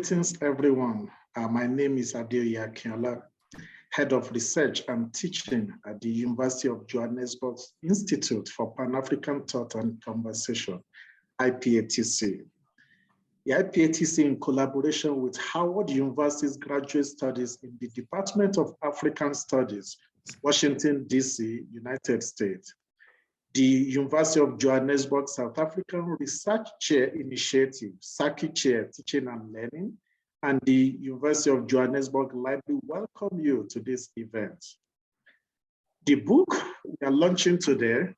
Greetings, everyone. My name is Adeoye Akinola, Head of Research and Teaching at the University of Johannesburg Institute for Pan-African Thought and Conversation, IPATC. The IPATC, in collaboration with Howard University's Graduate Studies in the Department of African Studies, Washington, D.C., United States, the University of Johannesburg South African Research Chair Initiative, SARChI Chair Teaching and Learning, and the University of Johannesburg Library welcome you to this event. The book we are launching today,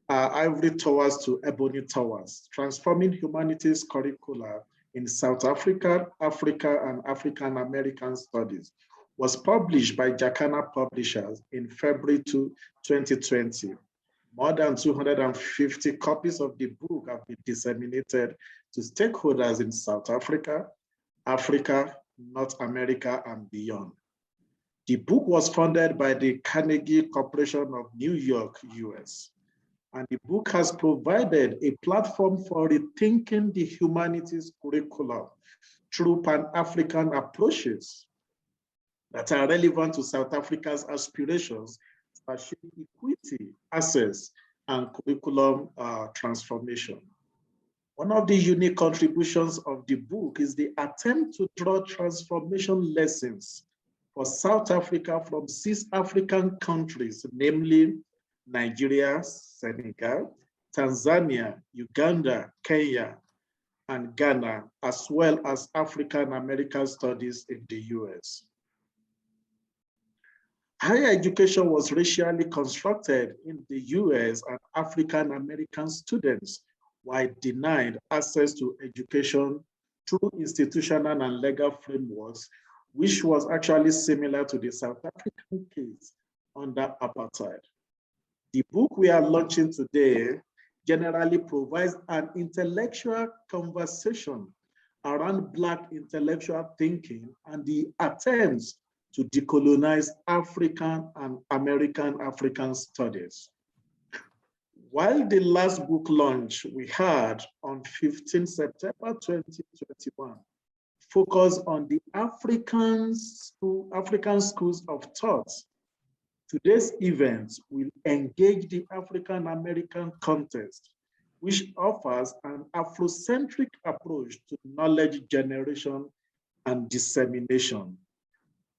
Ivory Towers to Ebony Towers, Transforming Humanities Curricula in South Africa, Africa, and African American Studies, was published by Jacana Publishers in February 2020. More than 250 copies of the book have been disseminated to stakeholders in South Africa, Africa, North America, and beyond. The book was funded by the Carnegie Corporation of New York, US. And the book has provided a platform for rethinking the humanities curriculum through Pan-African approaches that are relevant to South Africa's aspirations to achieve equity, access, and curriculum transformation. One of the unique contributions of the book is the attempt to draw transformation lessons for South Africa from 6 African countries, namely Nigeria, Senegal, Tanzania, Uganda, Kenya, and Ghana, as well as African American studies in the US. Higher education was racially constructed in the US, and African American students were denied access to education through institutional and legal frameworks, which was actually similar to the South African case under apartheid. The book we are launching today generally provides an intellectual conversation around Black intellectual thinking and the attempts to decolonize African and American African studies. While the last book launch we had on 15 September 2021 focused on the African schools of thought, today's event will engage the African American context, which offers an Afrocentric approach to knowledge generation and dissemination,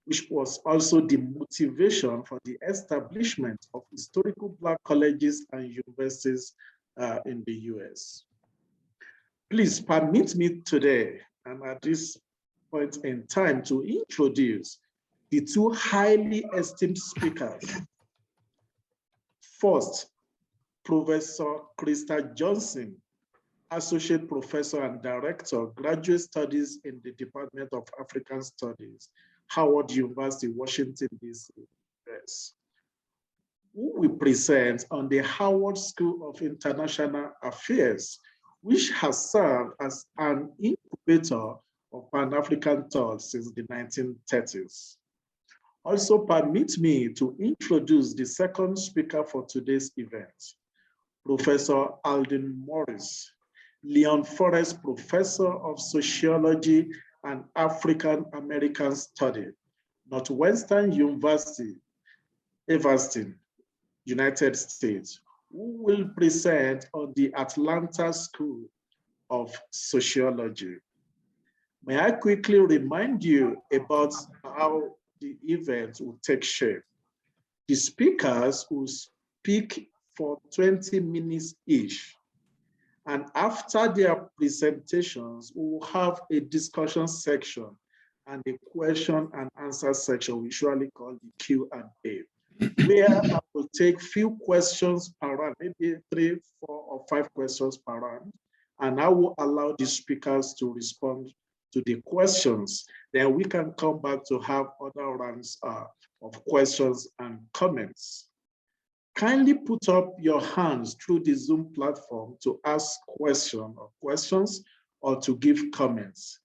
which was also the motivation for the establishment of historical Black colleges and universities in the US. Please permit me today, and at this point in time, to introduce the 2 highly esteemed speakers. First, Professor Krista Johnson, Associate Professor and Director, Graduate Studies in the Department of African Studies, Howard University, Washington, D.C., US, who will present on the Howard School of International Affairs, which has served as an incubator of Pan-African thought since the 1930s. Also, permit me to introduce the second speaker for today's event, Professor Alden Morris, Leon Forrest Professor of Sociology and African American Studies, Northwestern University, Evanston, United States, who will present on the Atlanta School of Sociology. May I quickly remind you about how the event will take shape. The speakers will speak for 20 minutes each. And after their presentations, we will have a discussion section and a question and answer section, we usually call the Q&A, where I will take few questions per round, maybe 3, 4, or 5 questions per round, and I will allow the speakers to respond to the questions. Then we can come back to have other rounds of questions and comments. Kindly put up your hands through the Zoom platform to ask questions or to give comments.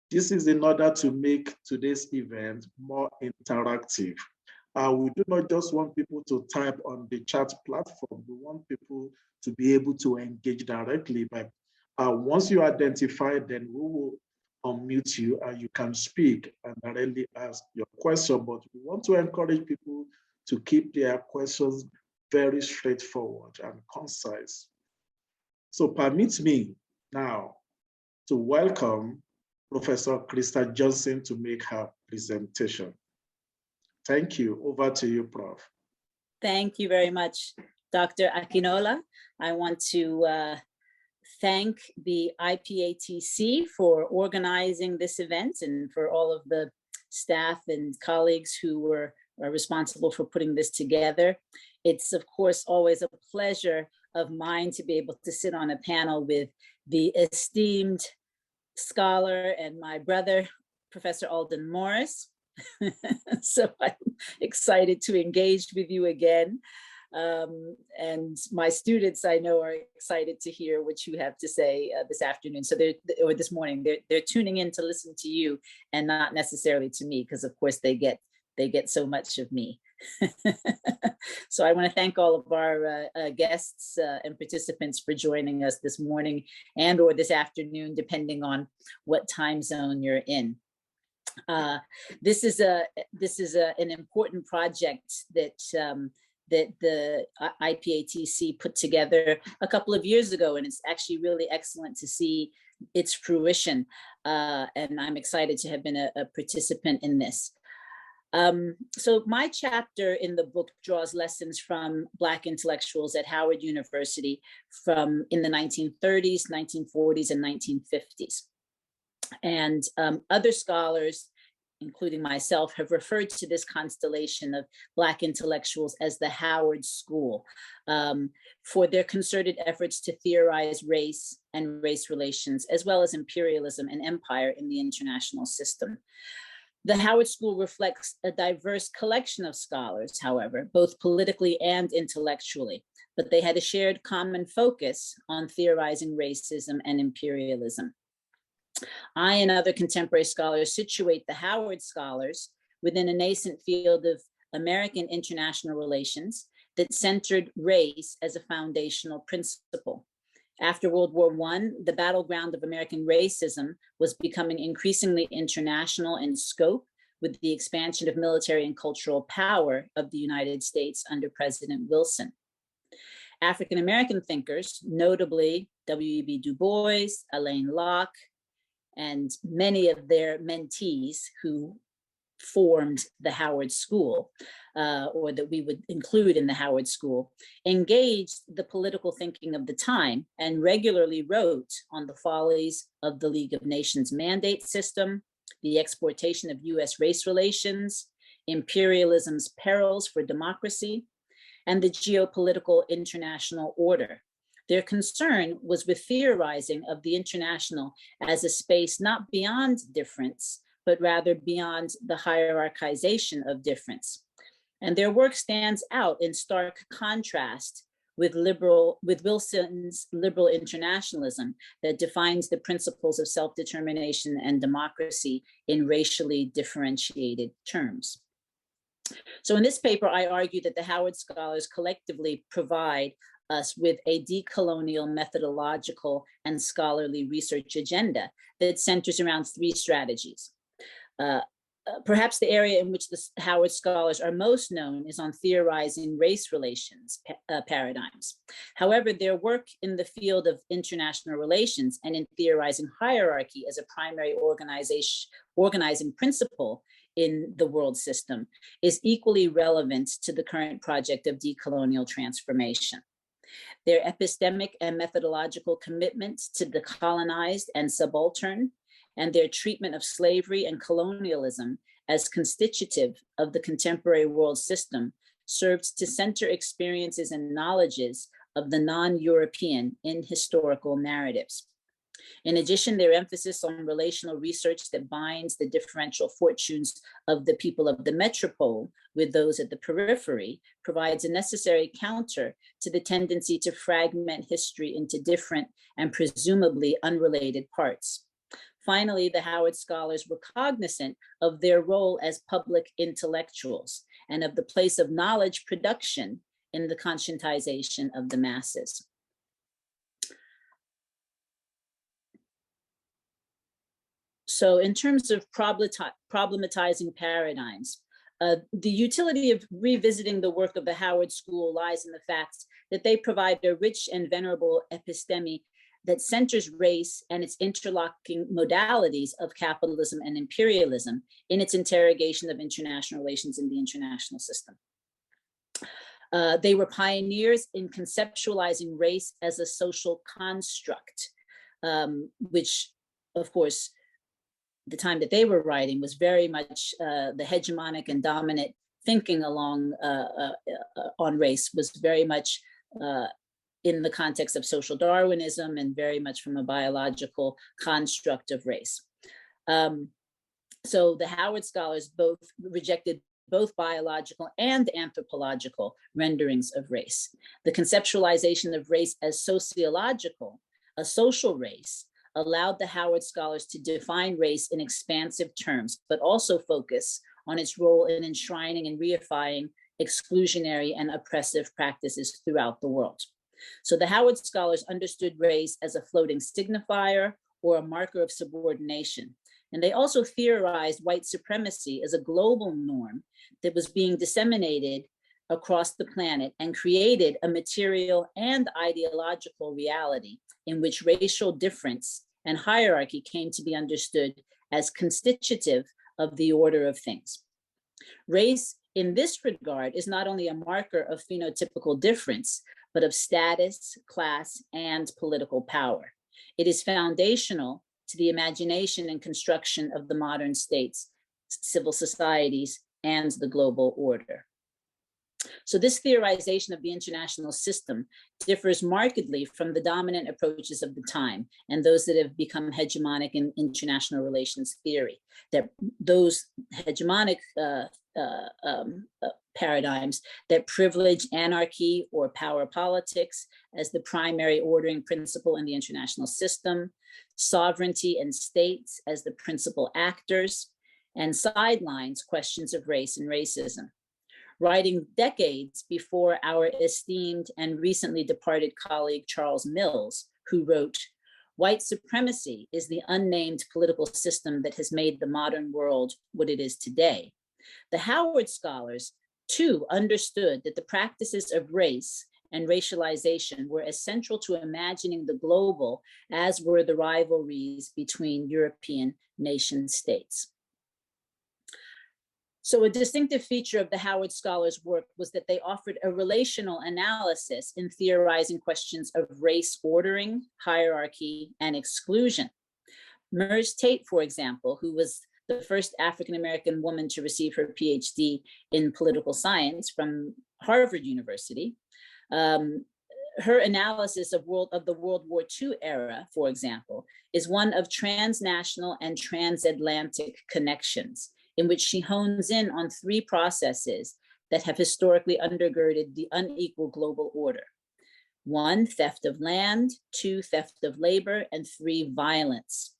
This is in order to make today's event more interactive. We do not just want people to type on the chat platform. We want people to be able to engage directly. But once you identify, then we will unmute you and you can speak and directly ask your question. But we want to encourage people to keep their questions very straightforward and concise. So permit me now to welcome Professor Krista Johnson to make her presentation. Thank you. Over to you, Prof. Thank you very much, Dr. Akinola. I want to thank the IPATC for organizing this event and for all of the staff and colleagues who are responsible for putting this together. It's, of course, always a pleasure of mine to be able to sit on a panel with the esteemed scholar and my brother, Professor Alden Morris. So I'm excited to engage with you again. And my students, I know, are excited to hear what you have to say this afternoon. So or this morning, they're tuning in to listen to you and not necessarily to me, because of course they get so much of me. So I want to thank all of our guests and participants for joining us this morning and or this afternoon, depending on what time zone you're in. This is an important project that the IPATC put together a couple of years ago, and it's actually really excellent to see its fruition. And I'm excited to have been a participant in this. So my chapter in the book draws lessons from Black intellectuals at Howard University in the 1930s, 1940s, and 1950s. And other scholars, including myself, have referred to this constellation of Black intellectuals as the Howard School for their concerted efforts to theorize race and race relations, as well as imperialism and empire in the international system. The Howard School reflects a diverse collection of scholars, however, both politically and intellectually, but they had a shared common focus on theorizing racism and imperialism. I and other contemporary scholars situate the Howard scholars within a nascent field of American international relations that centered race as a foundational principle. After World War I, the battleground of American racism was becoming increasingly international in scope with the expansion of military and cultural power of the United States under President Wilson. African-American thinkers, notably W.E.B. Du Bois, Alain Locke, and many of their mentees who formed the Howard School, or that we would include in the Howard School, engaged the political thinking of the time and regularly wrote on the follies of the League of Nations mandate system, the exportation of US race relations, imperialism's perils for democracy, and the geopolitical international order. Their concern was with theorizing of the international as a space not beyond difference, but rather beyond the hierarchization of difference. And their work stands out in stark contrast with Wilson's liberal internationalism that defines the principles of self-determination and democracy in racially differentiated terms. So in this paper, I argue that the Howard scholars collectively provide us with a decolonial methodological and scholarly research agenda that centers around three strategies. Perhaps the area in which the Howard scholars are most known is on theorizing race relations paradigms. However, their work in the field of international relations and in theorizing hierarchy as a primary organizing principle in the world system is equally relevant to the current project of decolonial transformation. Their epistemic and methodological commitment to the colonized and subaltern, and their treatment of slavery and colonialism as constitutive of the contemporary world system serves to center experiences and knowledges of the non-European in historical narratives. In addition, their emphasis on relational research that binds the differential fortunes of the people of the metropole with those at the periphery provides a necessary counter to the tendency to fragment history into different and presumably unrelated parts. Finally, the Howard scholars were cognizant of their role as public intellectuals and of the place of knowledge production in the conscientization of the masses. So in terms of problematizing paradigms, the utility of revisiting the work of the Howard School lies in the fact that they provide a rich and venerable episteme that centers race and its interlocking modalities of capitalism and imperialism in its interrogation of international relations in the international system. They were pioneers in conceptualizing race as a social construct, which, of course, the time that they were writing was very much the hegemonic and dominant thinking along on race was very much in the context of social Darwinism and very much from a biological construct of race. So the Howard scholars both rejected both biological and anthropological renderings of race. The conceptualization of race as sociological, a social race, allowed the Howard scholars to define race in expansive terms, but also focus on its role in enshrining and reifying exclusionary and oppressive practices throughout the world. So the Howard scholars understood race as a floating signifier or a marker of subordination. And they also theorized white supremacy as a global norm that was being disseminated across the planet and created a material and ideological reality in which racial difference and hierarchy came to be understood as constitutive of the order of things. Race in this regard is not only a marker of phenotypical difference, but of status, class, and political power. It is foundational to the imagination and construction of the modern states, civil societies, and the global order. So this theorization of the international system differs markedly from the dominant approaches of the time and those that have become hegemonic in international relations theory. That those hegemonic paradigms that privilege anarchy or power politics as the primary ordering principle in the international system, sovereignty and states as the principal actors, and sidelines questions of race and racism. Writing decades before our esteemed and recently departed colleague Charles Mills, who wrote, "White supremacy is the unnamed political system that has made the modern world what it is today." The Howard scholars, too, understood that the practices of race and racialization were as central to imagining the global as were the rivalries between European nation states. So a distinctive feature of the Howard scholars' work was that they offered a relational analysis in theorizing questions of race ordering, hierarchy, and exclusion. Merce Tate, for example, who was the first African-American woman to receive her PhD in political science from Harvard University, her analysis of the World War II era, for example, is one of transnational and transatlantic connections, in which she hones in on three processes that have historically undergirded the unequal global order. 1, theft of land, 2, theft of labor, and 3, violence,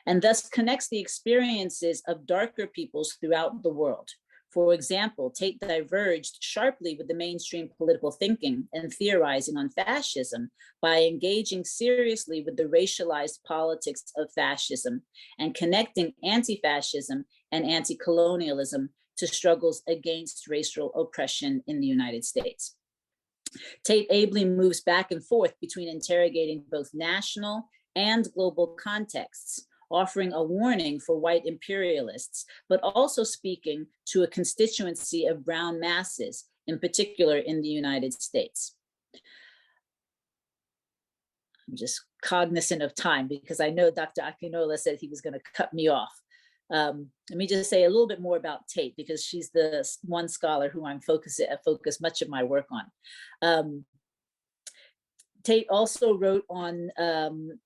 and thus connects the experiences of darker peoples throughout the world. For example, Tate diverged sharply with the mainstream political thinking and theorizing on fascism by engaging seriously with the racialized politics of fascism and connecting anti-fascism and anti-colonialism to struggles against racial oppression in the United States. Tate ably moves back and forth between interrogating both national and global contexts, offering a warning for white imperialists, but also speaking to a constituency of brown masses, in particular in the United States. I'm just cognizant of time because I know Dr. Akinola said he was going to cut me off. Let me just say a little bit more about Tate because she's the one scholar who I focus much of my work on. Tate also wrote on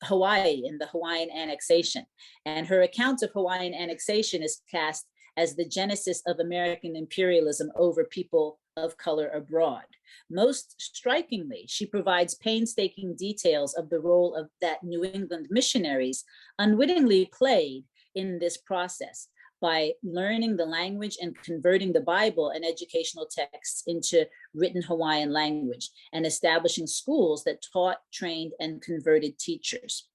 Hawaii and the Hawaiian annexation, and her account of Hawaiian annexation is cast as the genesis of American imperialism over people of color abroad. Most strikingly, she provides painstaking details of the role of that New England missionaries unwittingly played in this process by learning the language and converting the Bible and educational texts into written Hawaiian language and establishing schools that taught, trained, and converted teachers.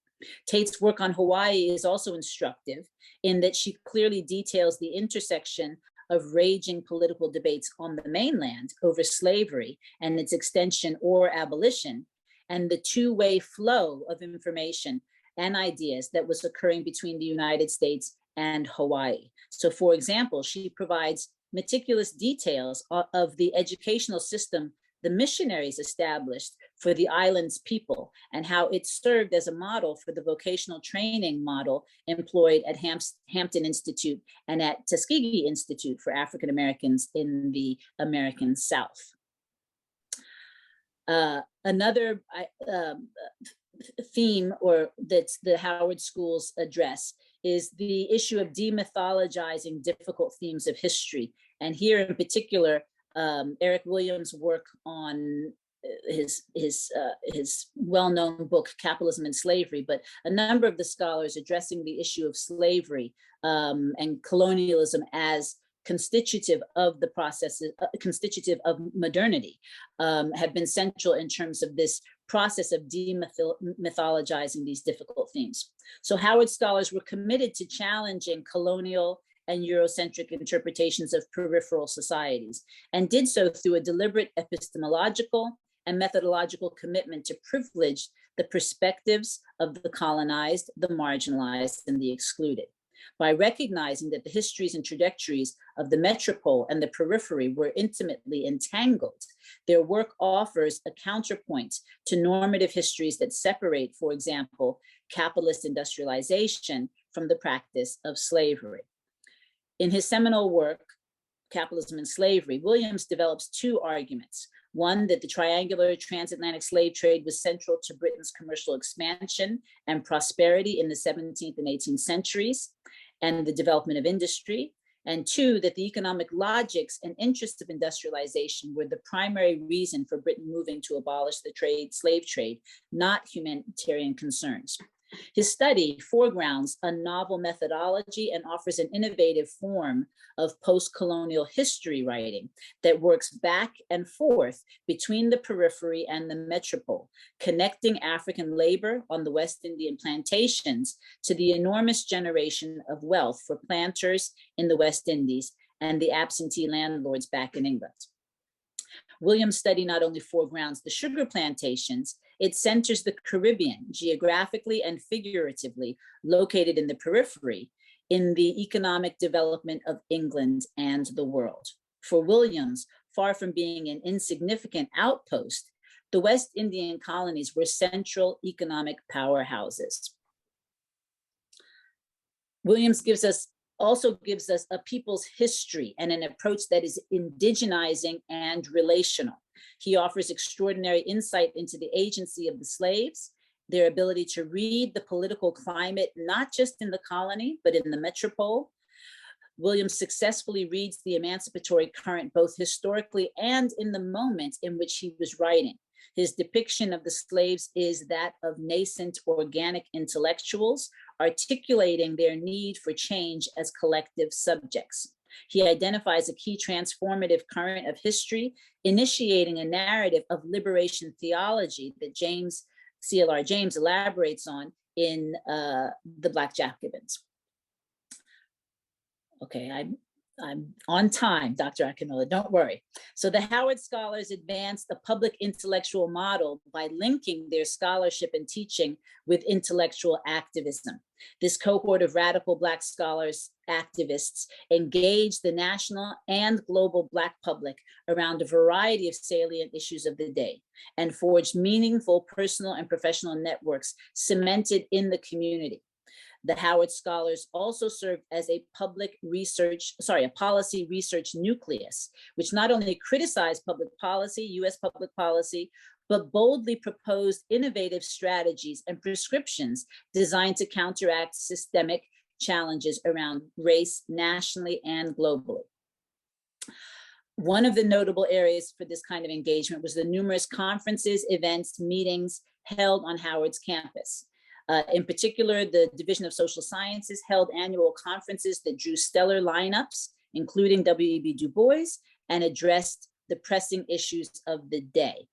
Tate's work on Hawaii is also instructive in that she clearly details the intersection of raging political debates on the mainland over slavery and its extension or abolition, and the two-way flow of information and ideas that was occurring between the United States and Hawaii. So, for example, she provides meticulous details of the educational system the missionaries established for the island's people and how it served as a model for the vocational training model employed at Hampton Institute and at Tuskegee Institute for African Americans in the American South. Another theme that the Howard schools address is the issue of demythologizing difficult themes of history. And here in particular, Eric Williams' work on his well-known book, Capitalism and Slavery, but a number of the scholars addressing the issue of slavery and colonialism as constitutive of the processes, constitutive of modernity, have been central in terms of this process of demythologizing these difficult themes. So Howard scholars were committed to challenging colonial and Eurocentric interpretations of peripheral societies, and did so through a deliberate epistemological and methodological commitment to privilege the perspectives of the colonized, the marginalized, and the excluded. By recognizing that the histories and trajectories of the metropole and the periphery were intimately entangled, their work offers a counterpoint to normative histories that separate, for example, capitalist industrialization from the practice of slavery. In his seminal work, Capitalism and Slavery, Williams develops two arguments. One, that the triangular transatlantic slave trade was central to Britain's commercial expansion and prosperity in the 17th and 18th centuries and the development of industry. And two, that the economic logics and interests of industrialization were the primary reason for Britain moving to abolish the slave trade, not humanitarian concerns. His study foregrounds a novel methodology and offers an innovative form of post-colonial history writing that works back and forth between the periphery and the metropole, connecting African labor on the West Indian plantations to the enormous generation of wealth for planters in the West Indies and the absentee landlords back in England. Williams' study not only foregrounds the sugar plantations, it centers the Caribbean geographically and figuratively located in the periphery in the economic development of England and the world. For Williams, far from being an insignificant outpost, the West Indian colonies were central economic powerhouses. Williams also gives us a people's history and an approach that is indigenizing and relational. He offers extraordinary insight into the agency of the slaves, their ability to read the political climate, not just in the colony, but in the metropole. Williams successfully reads the emancipatory current, both historically and in the moment in which he was writing. His depiction of the slaves is that of nascent organic intellectuals articulating their need for change as collective subjects. He identifies a key transformative current of history, initiating a narrative of liberation theology that C.L.R. James elaborates on in The Black Jacobins. Okay, I'm on time, Dr. Akinola, don't worry. So the Howard scholars advanced a public intellectual model by linking their scholarship and teaching with intellectual activism. This cohort of radical Black scholars, activists, engaged the national and global Black public around a variety of salient issues of the day and forged meaningful personal and professional networks cemented in the community. The Howard scholars also served as a policy research nucleus, which not only criticized public policy, US public policy, but boldly proposed innovative strategies and prescriptions designed to counteract systemic challenges around race nationally and globally. One of the notable areas for this kind of engagement was the numerous conferences, events, meetings held on Howard's campus. In particular, the Division of Social Sciences held annual conferences that drew stellar lineups, including W.E.B. Du Bois, and addressed the pressing issues of the day.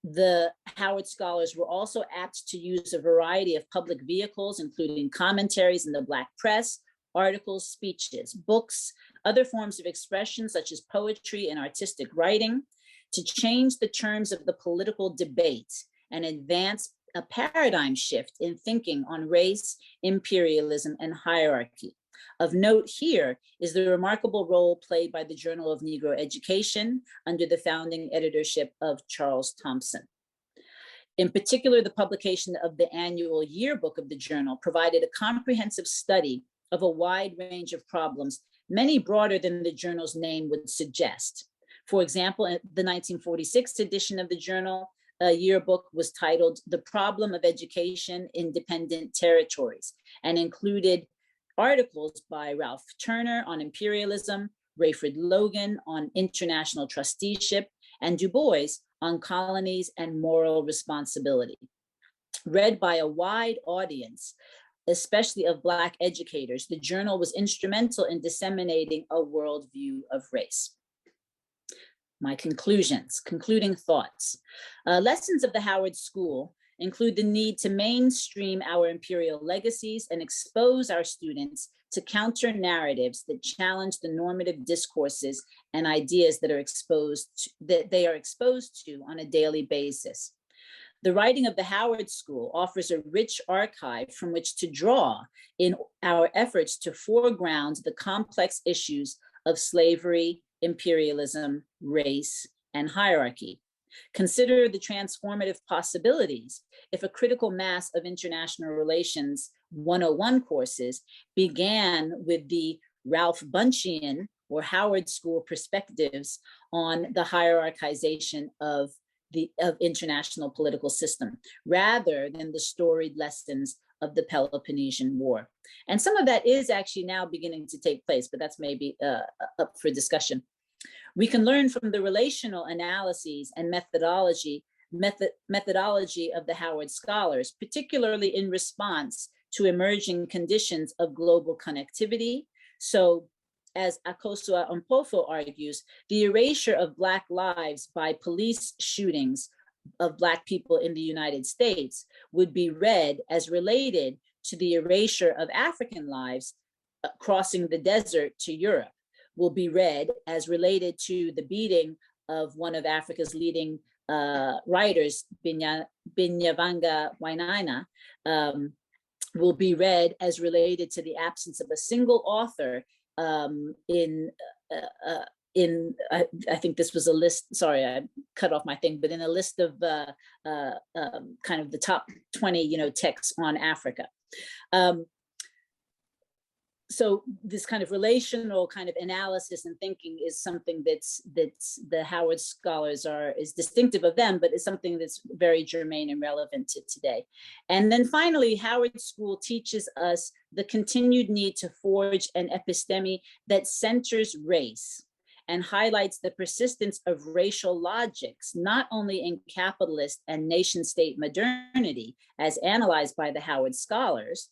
The Howard Scholars were also apt to use a variety of public vehicles, including commentaries in the Black press, articles, speeches, books, other forms of expression such as poetry and artistic writing, to change the terms of the political debate and advance a paradigm shift in thinking on race, imperialism, and hierarchy. Of note here is the remarkable role played by the Journal of Negro Education under the founding editorship of Charles Thompson. In particular, the publication of the annual yearbook of the journal provided a comprehensive study of a wide range of problems, many broader than the journal's name would suggest. For example, in the 1946 edition of the journal, a yearbook was titled "The Problem of Education in Dependent Territories" and included articles by Ralph Turner on imperialism, Rayford Logan on international trusteeship, and Du Bois on colonies and moral responsibility. Read by a wide audience, especially of Black educators, the journal was instrumental in disseminating a worldview of race. My concluding thoughts. Lessons of the Howard School include the need to mainstream our imperial legacies and expose our students to counter narratives that challenge the normative discourses and ideas that they are exposed to on a daily basis. The writing of the Howard School offers a rich archive from which to draw in our efforts to foreground the complex issues of slavery, imperialism, race, and hierarchy. Consider the transformative possibilities if a critical mass of international relations 101 courses began with the Ralph Bunchian or Howard School perspectives on the hierarchization of international political system, rather than the storied lessons of the Peloponnesian War. And some of that is actually now beginning to take place, but that's maybe up for discussion. We can learn from the relational analyses and methodology of the Howard Scholars, particularly in response to emerging conditions of global connectivity. So, as Akosua Ompofo argues, the erasure of Black lives by police shootings of Black people in the United States would be read as related to the erasure of African lives crossing the desert to Europe, will be read as related to the beating of one of Africa's leading writers, Binyavanga Wainaina, will be read as related to the absence of a single author I think this was a list, sorry, I cut off my thing, but in a list of kind of the top 20, texts on Africa. So this kind of relational kind of analysis and thinking is something that's the Howard Scholars is distinctive of them, but it's something that's very germane and relevant to today. And then finally, Howard School teaches us the continued need to forge an episteme that centers race and highlights the persistence of racial logics, not only in capitalist and nation-state modernity, as analyzed by the Howard Scholars,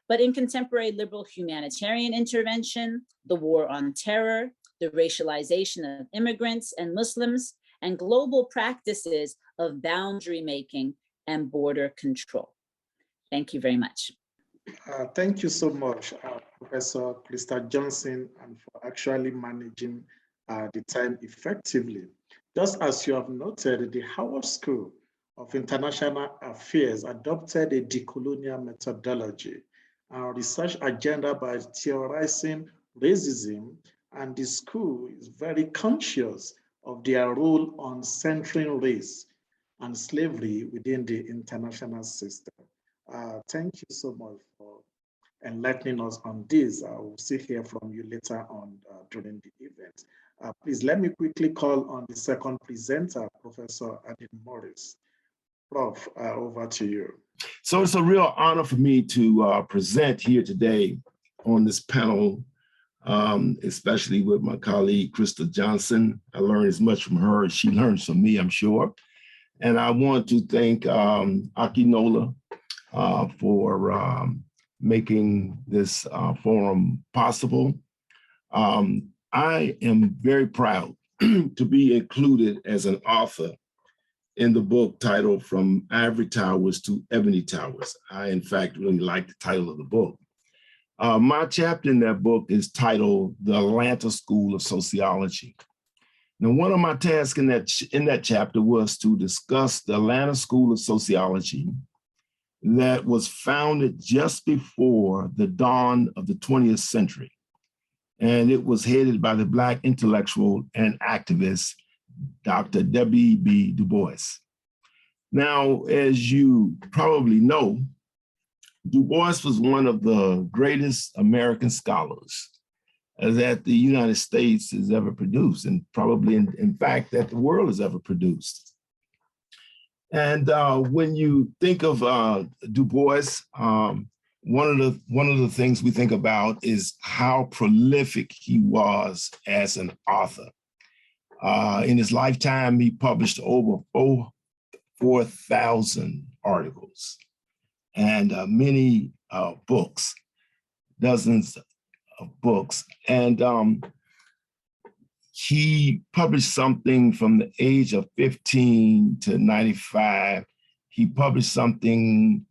but in contemporary liberal humanitarian intervention, the war on terror, the racialization of immigrants and Muslims, and global practices of boundary making and border control. Thank you very much. Thank you so much, Professor Krista Johnson, and for actually managing the time effectively. Just as you have noted, the Howard School of International Affairs adopted a decolonial methodology research agenda by theorizing racism, and the school is very conscious of their role on centering race and slavery within the international system. Thank you so much for enlightening us on this. We'll see hear from you later on during the event. Please let me quickly call on the second presenter, Professor Adin Morris. Prof, over to you. So it's a real honor for me to present here today on this panel, especially with my colleague, Krista Johnson. I learned as much from her as she learns from me, I'm sure. And I want to thank Akinola for making this forum possible. I am very proud to be included as an author in the book titled From Ivory Towers to Ebony Towers. I, in fact, really like the title of the book. My chapter in that book is titled The Atlanta School of Sociology. Now, one of my tasks in that chapter was to discuss the Atlanta School of Sociology that was founded just before the dawn of the 20th century. And it was headed by the Black intellectual and activist, Dr. W.E.B. Du Bois. Now, as you probably know, Du Bois was one of the greatest American scholars that the United States has ever produced, and probably, in fact, that the world has ever produced. And when you think of Du Bois, one of the things we think about is how prolific he was as an author. In his lifetime, he published over 4,000 articles and many books, dozens of books. And he published something from the age of 15 to 95. He published something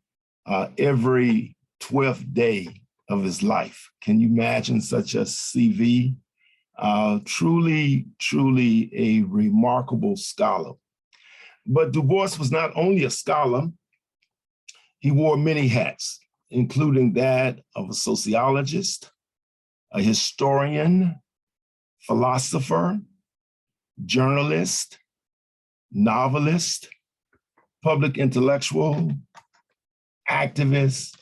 every 12th day of his life. Can you imagine such a CV? Truly a remarkable scholar. But Du Bois was not only a scholar, he wore many hats, including that of a sociologist, a historian, philosopher, journalist, novelist, public intellectual, activist,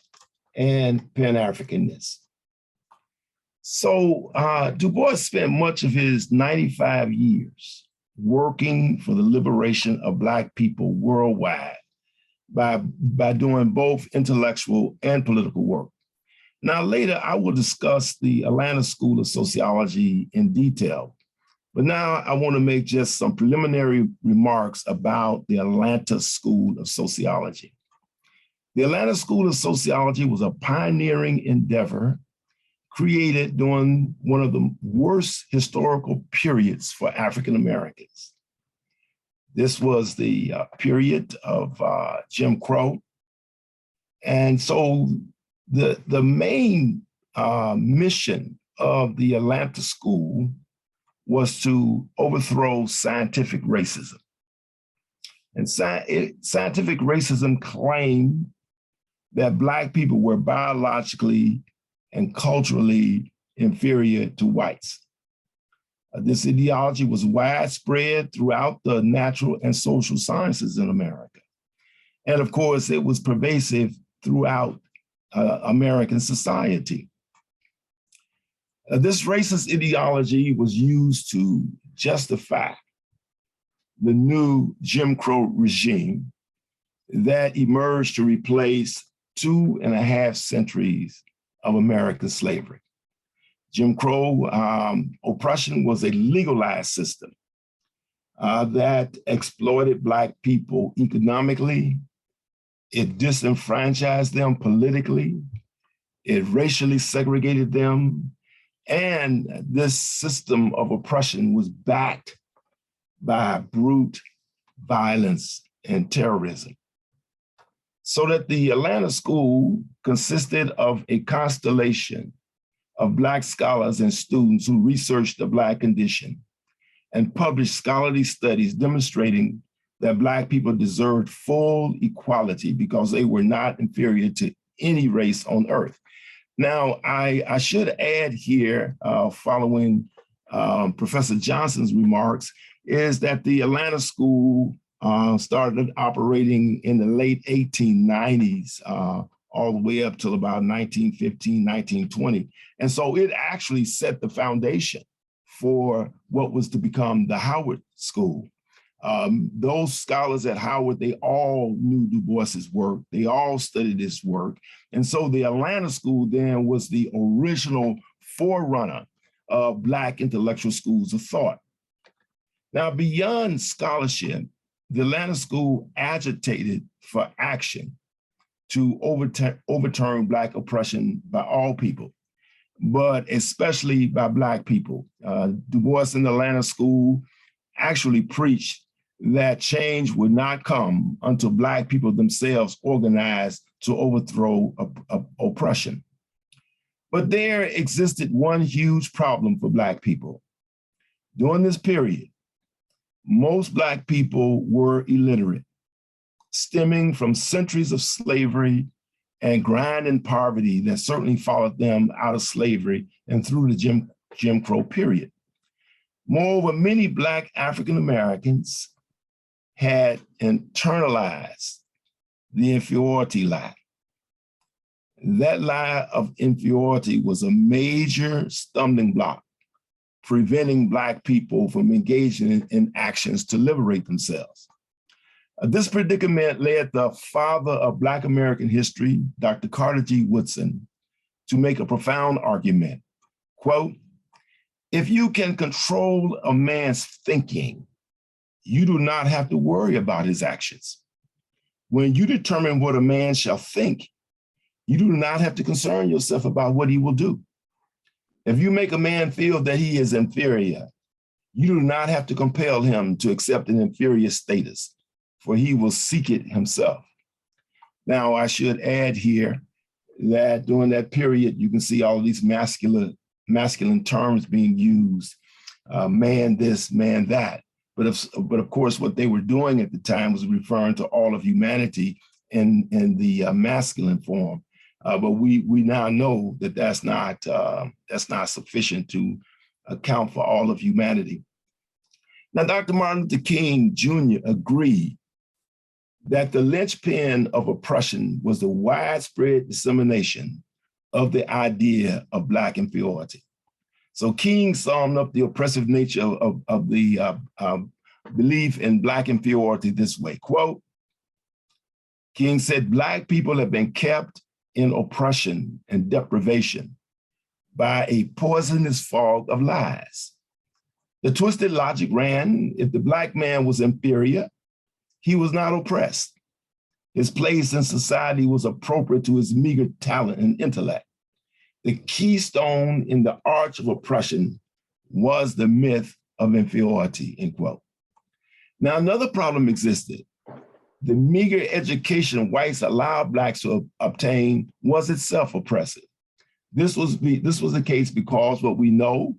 and Pan-Africanist. So Du Bois spent much of his 95 years working for the liberation of Black people worldwide by doing both intellectual and political work. Now, later, I will discuss the Atlanta School of Sociology in detail, but now I want to make just some preliminary remarks about the Atlanta School of Sociology. The Atlanta School of Sociology was a pioneering endeavor created during one of the worst historical periods for African Americans. This was the period of Jim Crow. And so the main mission of the Atlanta School was to overthrow scientific racism. And scientific racism claimed that Black people were biologically and culturally inferior to whites. This ideology was widespread throughout the natural and social sciences in America. And of course, it was pervasive throughout American society. This racist ideology was used to justify the new Jim Crow regime that emerged to replace 2.5 centuries of American slavery. Jim Crow oppression was a legalized system that exploited Black people economically. It disenfranchised them politically. It racially segregated them. And this system of oppression was backed by brute violence and terrorism. So that the Atlanta School consisted of a constellation of Black scholars and students who researched the Black condition and published scholarly studies demonstrating that Black people deserved full equality because they were not inferior to any race on earth. Now, I should add here, following Professor Johnson's remarks, is that the Atlanta School started operating in the late 1890s, all the way up till about 1915, 1920. And so it actually set the foundation for what was to become the Howard School. Those scholars at Howard, they all knew Du Bois's work. They all studied his work. And so the Atlanta School then was the original forerunner of Black intellectual schools of thought. Now, beyond scholarship, the Atlanta School agitated for action to overturn Black oppression by all people, but especially by Black people. Du Bois in the Atlanta School actually preached that change would not come until Black people themselves organized to overthrow oppression. But there existed one huge problem for Black people. During this period, most Black people were illiterate, stemming from centuries of slavery and grinding poverty that certainly followed them out of slavery and through the Jim Crow period. Moreover, many Black African Americans had internalized the inferiority lie. That lie of inferiority was a major stumbling block, preventing Black people from engaging in actions to liberate themselves. This predicament led the father of Black American history, Dr. Carter G. Woodson, to make a profound argument. Quote, "If you can control a man's thinking, you do not have to worry about his actions. When you determine what a man shall think, you do not have to concern yourself about what he will do. If you make a man feel that he is inferior, you do not have to compel him to accept an inferior status, for he will seek it himself." Now, I should add here that during that period, you can see all of these masculine terms being used, man this, man that. But of course, what they were doing at the time was referring to all of humanity in the masculine form. But we now know that that's not sufficient to account for all of humanity. Now, Dr. Martin Luther King Jr. agreed that the linchpin of oppression was the widespread dissemination of the idea of Black inferiority. So King summed up the oppressive nature of the belief in Black inferiority this way, quote, King said, "Black people have been kept in oppression and deprivation by a poisonous fog of lies. The twisted logic ran, if the Black man was inferior, he was not oppressed. His place in society was appropriate to his meager talent and intellect. The keystone in the arch of oppression was the myth of inferiority," end quote. Now, another problem existed. The meager education whites allowed Blacks to obtain was itself oppressive. This was the case because what we know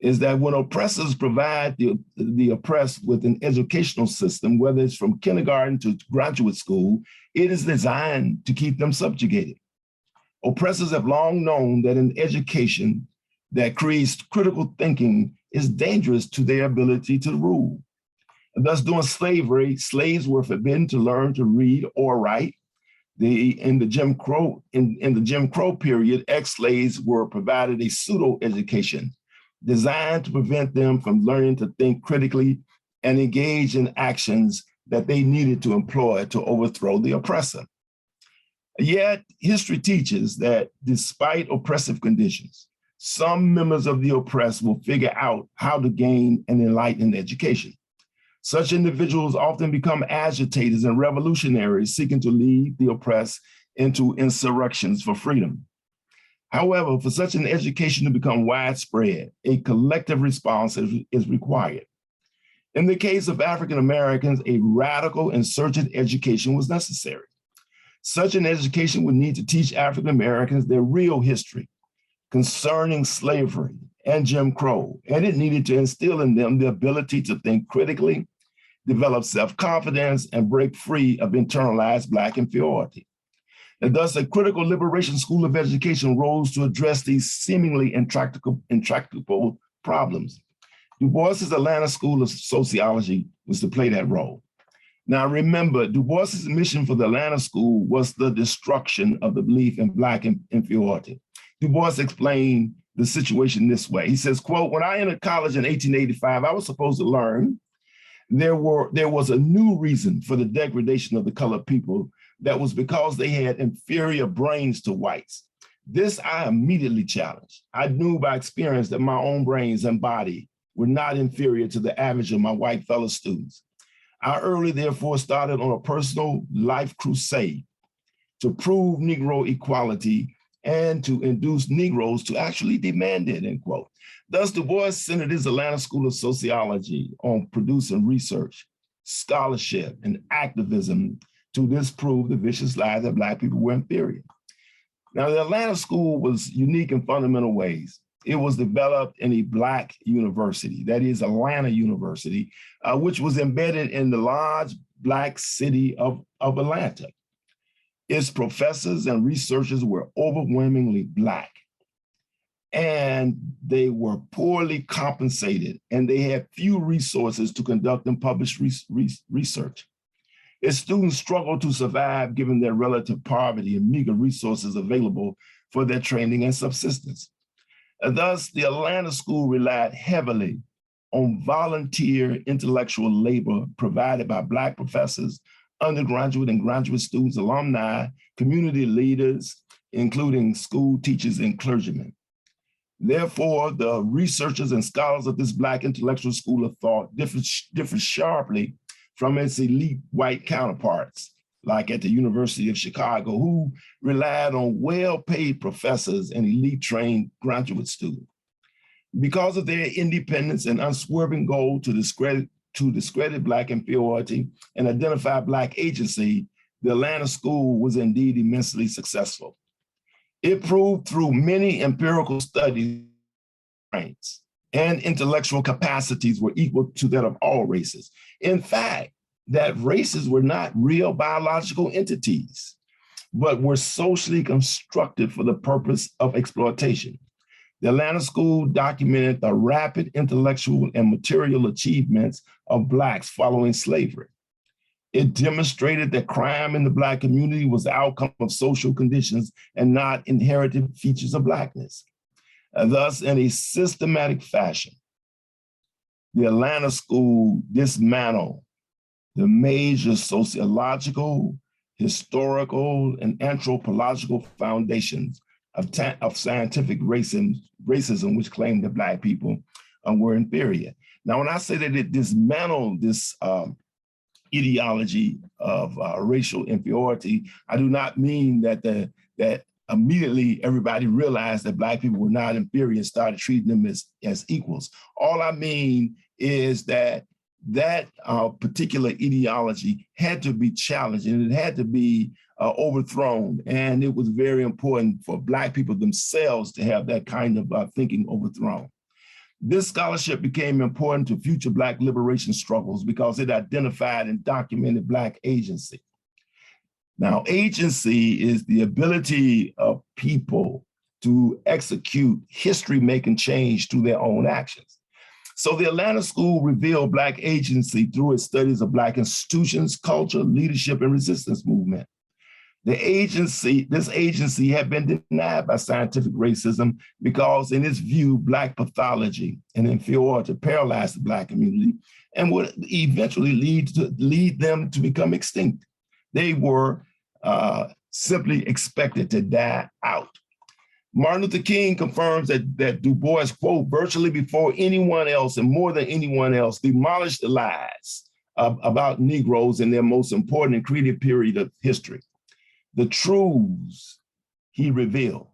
is that when oppressors provide the oppressed with an educational system, whether it's from kindergarten to graduate school, it is designed to keep them subjugated. Oppressors have long known that an education that creates critical thinking is dangerous to their ability to rule. And thus, during slavery, slaves were forbidden to learn to read or write. In the Jim Crow period, ex-slaves were provided a pseudo-education designed to prevent them from learning to think critically and engage in actions that they needed to employ to overthrow the oppressor. Yet, history teaches that despite oppressive conditions, some members of the oppressed will figure out how to gain an enlightened education. Such individuals often become agitators and revolutionaries seeking to lead the oppressed into insurrections for freedom. However, for such an education to become widespread, a collective response is required. In the case of African Americans, a radical insurgent education was necessary. Such an education would need to teach African Americans their real history concerning slavery and Jim Crow, and it needed to instill in them the ability to think critically, develop self-confidence, and break free of internalized Black inferiority. And thus, a critical liberation school of education rose to address these seemingly intractable problems. Du Bois's Atlanta School of Sociology was to play that role. Now, remember, Du Bois's mission for the Atlanta School was the destruction of the belief in Black inferiority. Du Bois explained the situation this way. He says, quote, "When I entered college in 1885, I was supposed to learn there was a new reason for the degradation of the colored people that was because they had inferior brains to whites. This I immediately challenged. I knew by experience that my own brains and body were not inferior to the average of my white fellow students. I early, therefore, started on a personal life crusade to prove Negro equality and to induce Negroes to actually demand it," end quote. Thus, Du Bois centered his Atlanta School of Sociology on producing research scholarship, and activism to disprove the vicious lie that Black people were inferior. Now, the Atlanta School was unique in fundamental ways. It was developed in a Black university, that is Atlanta University, which was embedded in the large Black city of Atlanta. Its professors and researchers were overwhelmingly Black, and they were poorly compensated, and they had few resources to conduct and publish research. Its students struggled to survive given their relative poverty and meager resources available for their training and subsistence. And thus, the Atlanta School relied heavily on volunteer intellectual labor provided by Black professors, undergraduate and graduate students, alumni, community leaders, including school teachers and clergymen. Therefore, the researchers and scholars of this Black intellectual school of thought differ sharply from its elite white counterparts, like at the University of Chicago, who relied on well-paid professors and elite-trained graduate students. Because of their independence and unswerving goal to discredit Black inferiority and identify Black agency, the Atlanta School was indeed immensely successful. It proved through many empirical studies and intellectual capacities were equal to that of all races. In fact, that races were not real biological entities, but were socially constructed for the purpose of exploitation. The Atlanta School documented the rapid intellectual and material achievements of Blacks following slavery. It demonstrated that crime in the Black community was the outcome of social conditions and not inherited features of Blackness. Thus, in a systematic fashion, the Atlanta School dismantled the major sociological, historical, and anthropological foundations of scientific racism, which claimed that Black people were inferior. Now, when I say that it dismantled this ideology of racial inferiority, I do not mean that immediately everybody realized that Black people were not inferior and started treating them as equals. All I mean is that particular ideology had to be challenged and it had to be overthrown. And it was very important for Black people themselves to have that kind of thinking overthrown. This scholarship became important to future Black liberation struggles because it identified and documented Black agency. Now, agency is the ability of people to execute history-making change through their own actions. So the Atlanta School revealed Black agency through its studies of Black institutions, culture, leadership, and resistance movement. This agency had been denied by scientific racism because in its view, Black pathology and inferiority paralyzed the Black community and would eventually lead them to become extinct. They were simply expected to die out. Martin Luther King confirms that Du Bois, quote, virtually before anyone else and more than anyone else, demolished the lies about Negroes in their most important and creative period of history. The truths he revealed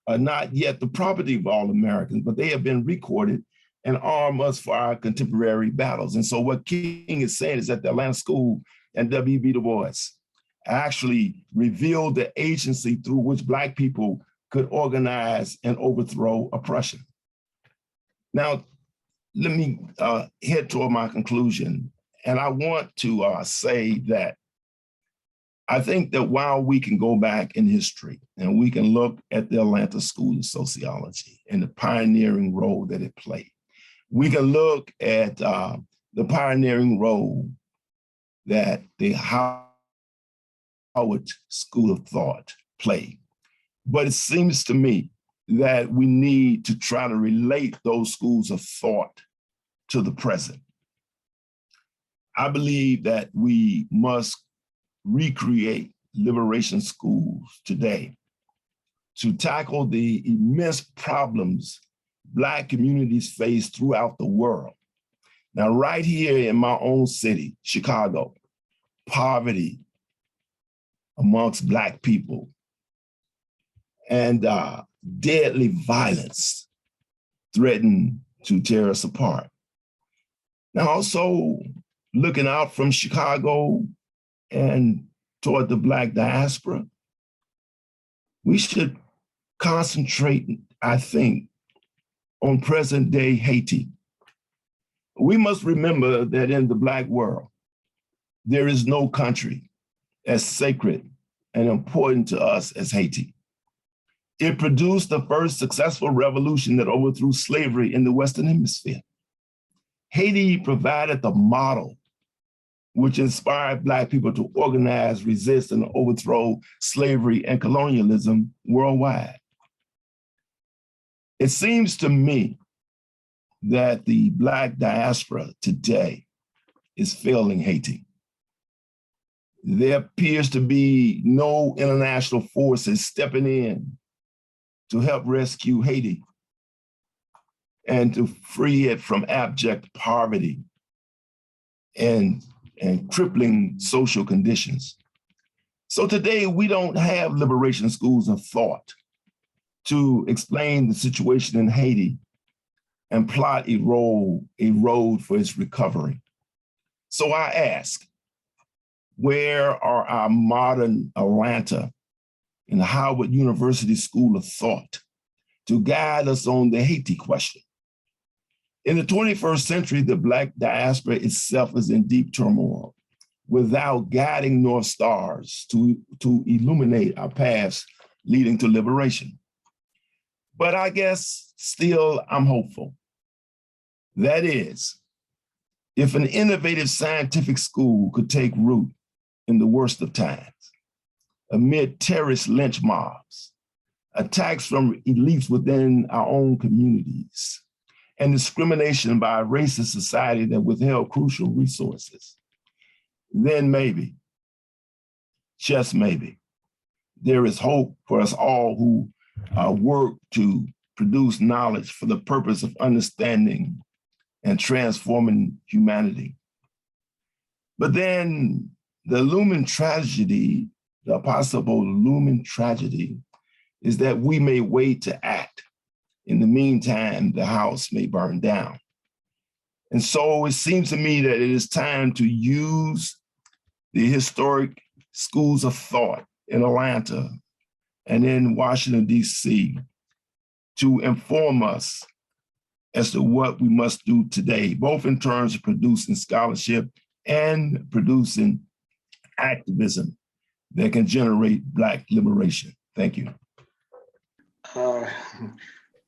are not yet the property of all Americans, but they have been recorded and arm us for our contemporary battles. And so what King is saying is that the Atlanta School and W.B. Du Bois actually revealed the agency through which Black people could organize and overthrow oppression. Now, let me head toward my conclusion. And I want to say that I think that while we can go back in history and we can look at the Atlanta School of Sociology and the pioneering role that it played, we can look at the pioneering role that the Howard School of Thought played. But it seems to me that we need to try to relate those schools of thought to the present. I believe that we must recreate liberation schools today to tackle the immense problems Black communities face throughout the world. Now, right here in my own city, Chicago, poverty amongst Black people and deadly violence threaten to tear us apart. Now, also looking out from Chicago and toward the Black diaspora, we should concentrate, I think, on present day Haiti. We must remember that in the Black world, there is no country as sacred and important to us as Haiti. It produced the first successful revolution that overthrew slavery in the Western Hemisphere. Haiti provided the model which inspired Black people to organize, resist, and overthrow slavery and colonialism worldwide. It seems to me that the Black diaspora today is failing Haiti. There appears to be no international forces stepping in to help rescue Haiti and to free it from abject poverty and crippling social conditions. So today we don't have liberation schools of thought to explain the situation in Haiti and plot a road for its recovery. So I ask, where are our modern Atlanta and Howard University School of Thought to guide us on the Haiti question? In the 21st century, the Black diaspora itself is in deep turmoil without guiding North Stars to illuminate our paths leading to liberation. But I guess still I'm hopeful. That is, if an innovative scientific school could take root in the worst of times, amid terrorist lynch mobs, attacks from elites within our own communities, and discrimination by a racist society that withheld crucial resources, then maybe, just maybe, there is hope for us all who work to produce knowledge for the purpose of understanding and transforming humanity. But then the looming tragedy, the possible looming tragedy, is that we may wait to act. In the meantime, the house may burn down. And so it seems to me that it is time to use the historic schools of thought in Atlanta and in Washington, D.C. to inform us as to what we must do today, both in terms of producing scholarship and producing activism that can generate Black liberation. Thank you.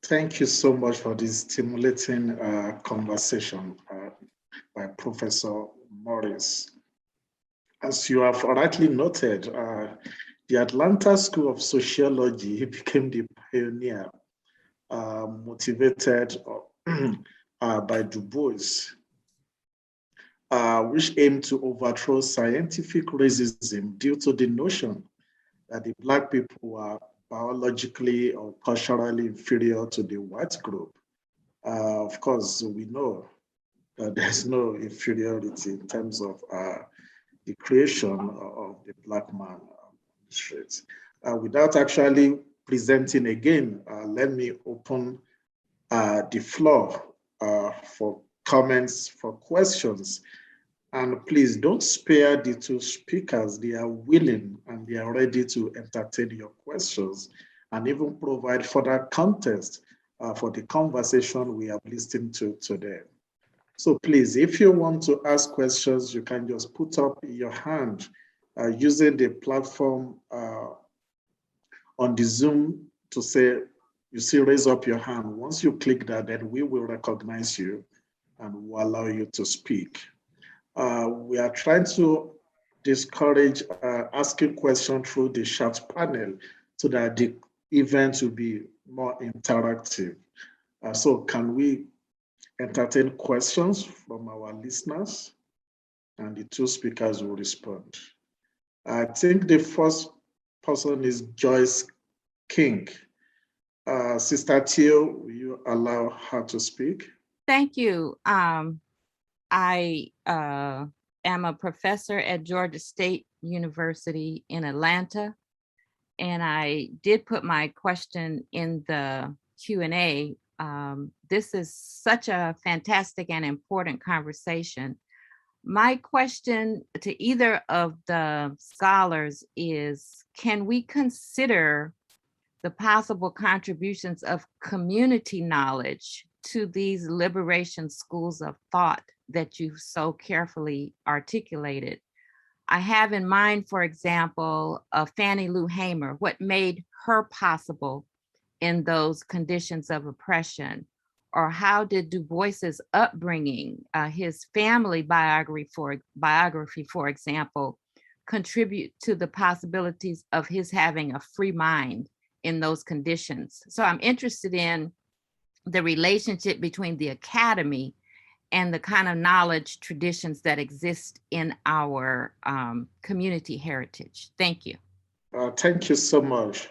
Thank you so much for this stimulating conversation by Professor Morris. As you have rightly noted, the Atlanta School of Sociology became the pioneer, motivated by Du Bois, which aimed to overthrow scientific racism due to the notion that the Black people are biologically or culturally inferior to the white group. Of course, we know that there's no inferiority in terms of the creation of the Black man on the streets. Without actually presenting again, let me open the floor for comments, for questions. And please don't spare the two speakers. They are willing and they are ready to entertain your questions and even provide further context for the conversation we have listened to today. So please, if you want to ask questions, you can just put up your hand using the platform on the Zoom to say, you see, raise up your hand. Once you click that, then we will recognize you and will allow you to speak. We are trying to discourage asking questions through the chat panel so that the event will be more interactive. So can we entertain questions from our listeners? And the two speakers will respond. I think the first person is Joyce King. Sister Teal, will you allow her to speak? Thank you. I am a professor at Georgia State University in Atlanta, and I did put my question in the Q&A. This is such a fantastic and important conversation, My question to either of the scholars is, can we consider the possible contributions of community knowledge to these liberation schools of thought that you so carefully articulated? I have in mind, for example, Fannie Lou Hamer, what made her possible in those conditions of oppression, or how did Du Bois's upbringing, his family biography, for example, contribute to the possibilities of his having a free mind in those conditions? So I'm interested in the relationship between the academy and the kind of knowledge traditions that exist in our community heritage. Thank you. Thank you so much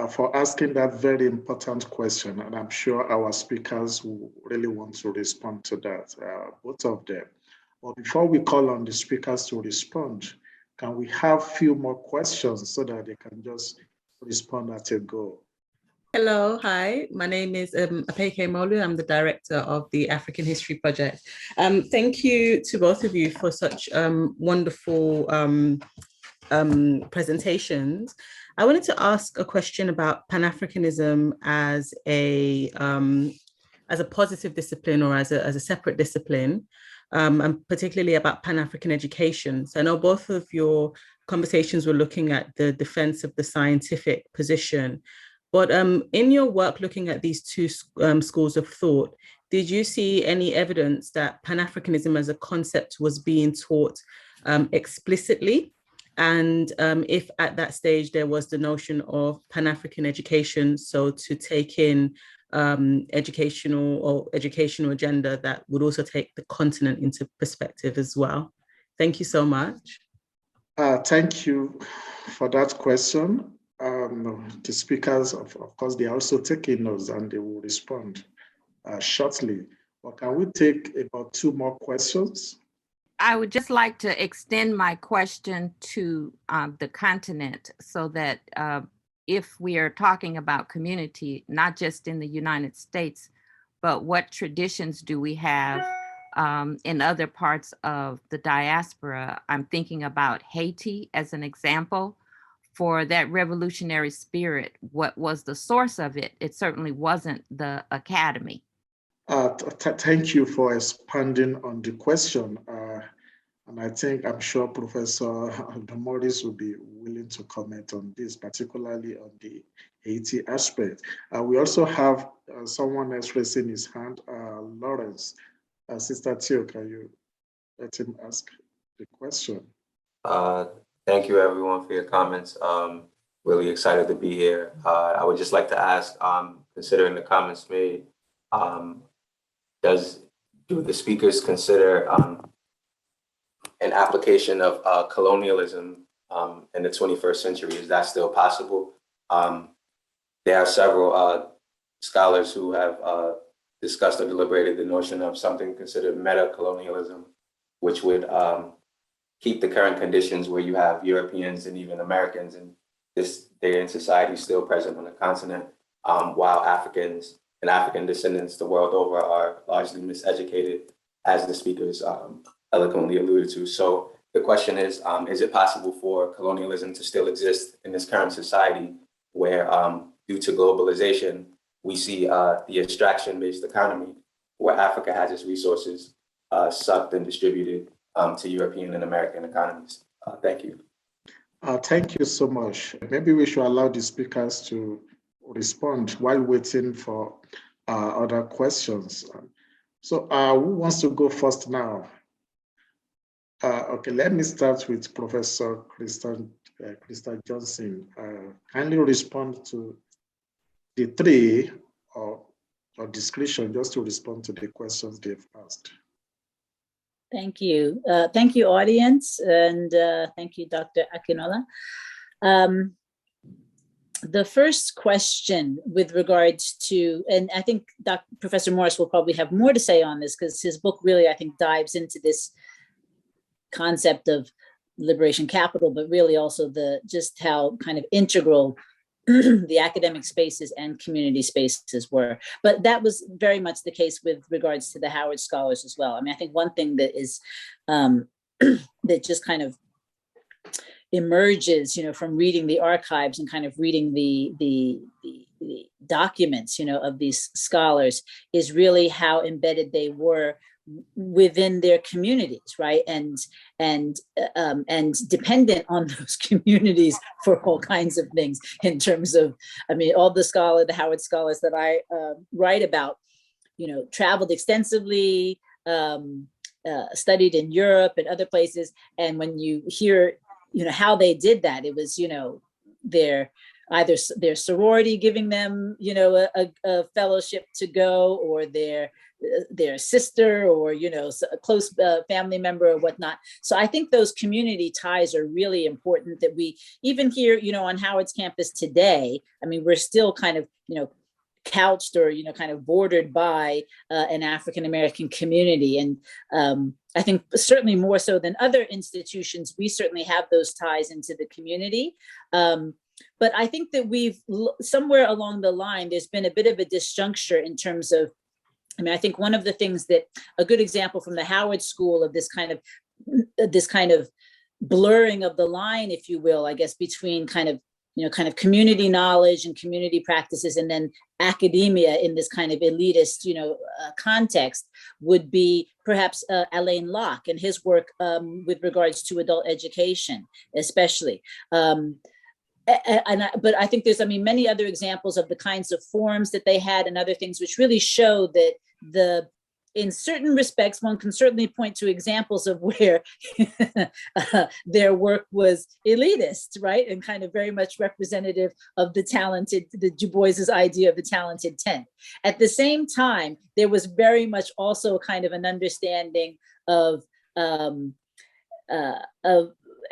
for asking that very important question. And I'm sure our speakers will really want to respond to that, both of them. But before we call on the speakers to respond, can we have a few more questions so that they can just respond at a go? Hello, hi, my name is Apeke Molu. I'm the director of the African History Project. Thank you to both of you for such wonderful presentations. I wanted to ask a question about Pan-Africanism as a positive discipline or as a separate discipline, and particularly about Pan-African education. So I know both of your conversations were looking at the defense of the scientific position. But in your work looking at these two schools of thought, did you see any evidence that Pan-Africanism as a concept was being taught explicitly? And if at that stage there was the notion of Pan-African education, so to take in educational agenda that would also take the continent into perspective as well? Thank you so much. Thank you for that question. The speakers, of course, they are also taking notes and they will respond shortly. But can we take about 2 more questions? I would just like to extend my question to the continent, so that if we are talking about community, not just in the United States, but what traditions do we have in other parts of the diaspora? I'm thinking about Haiti as an example. For that revolutionary spirit, what was the source of it? It certainly wasn't the academy. Thank you for expanding on the question. And I'm sure Professor Morris will be willing to comment on this, particularly on the Haiti aspect. We also have someone else raising his hand, Lawrence. Sister Theo, can you let him ask the question? Thank you, everyone, for your comments. Really excited to be here. I would just like to ask, considering the comments made, do the speakers consider an application of colonialism in the 21st century? Is that still possible? There are several scholars who have discussed or deliberated the notion of something considered meta-colonialism, which would keep the current conditions where you have Europeans and even Americans in this day in society still present on the continent, while Africans and African descendants the world over are largely miseducated, as the speakers eloquently alluded to. So the question is it possible for colonialism to still exist in this current society where, due to globalization, we see the extraction-based economy where Africa has its resources sucked and distributed to European and American economies? Thank you. Thank you so much. Maybe we should allow the speakers to respond while waiting for other questions. So who wants to go first now? Okay, let me start with Professor Krista Johnson. Kindly respond to the 3 or discretion, just to respond to the questions they've asked. Thank you. Thank you, audience, and thank you, Dr. Akinola. The first question with regards to, and I think Professor Morris will probably have more to say on this because his book really, I think, dives into this concept of liberation capital, but really also just how kind of integral the academic spaces and community spaces were. But that was very much the case with regards to the Howard Scholars as well. I mean, I think one thing that is that just kind of emerges, from reading the archives and kind of reading the documents, of these scholars, is really how embedded they were within their communities, right? And dependent on those communities for all kinds of things in terms of, I mean, all the Howard scholars that I write about, traveled extensively, studied in Europe and other places. And when you hear, how they did that, it was, either their sorority giving them, a fellowship to go, or their sister, or a close family member or whatnot. So I think those community ties are really important, that we, even here, on Howard's campus today, I mean, we're still kind of, couched or, kind of bordered by an African-American community. And I think certainly more so than other institutions, we certainly have those ties into the community. But I think that we've, somewhere along the line, there's been a bit of a disjuncture in terms of, I mean, I think one of the things that, a good example from the Howard School of this kind of blurring of the line, if you will, I guess, between kind of community knowledge and community practices, and then academia in this kind of elitist, context, would be perhaps Alain Locke and his work with regards to adult education, especially. But I think there's, many other examples of the kinds of forums that they had and other things which really show that in certain respects, one can certainly point to examples of where their work was elitist, right? And kind of very much representative of the Du Bois's idea of the talented 10. At the same time, there was very much also kind of an understanding of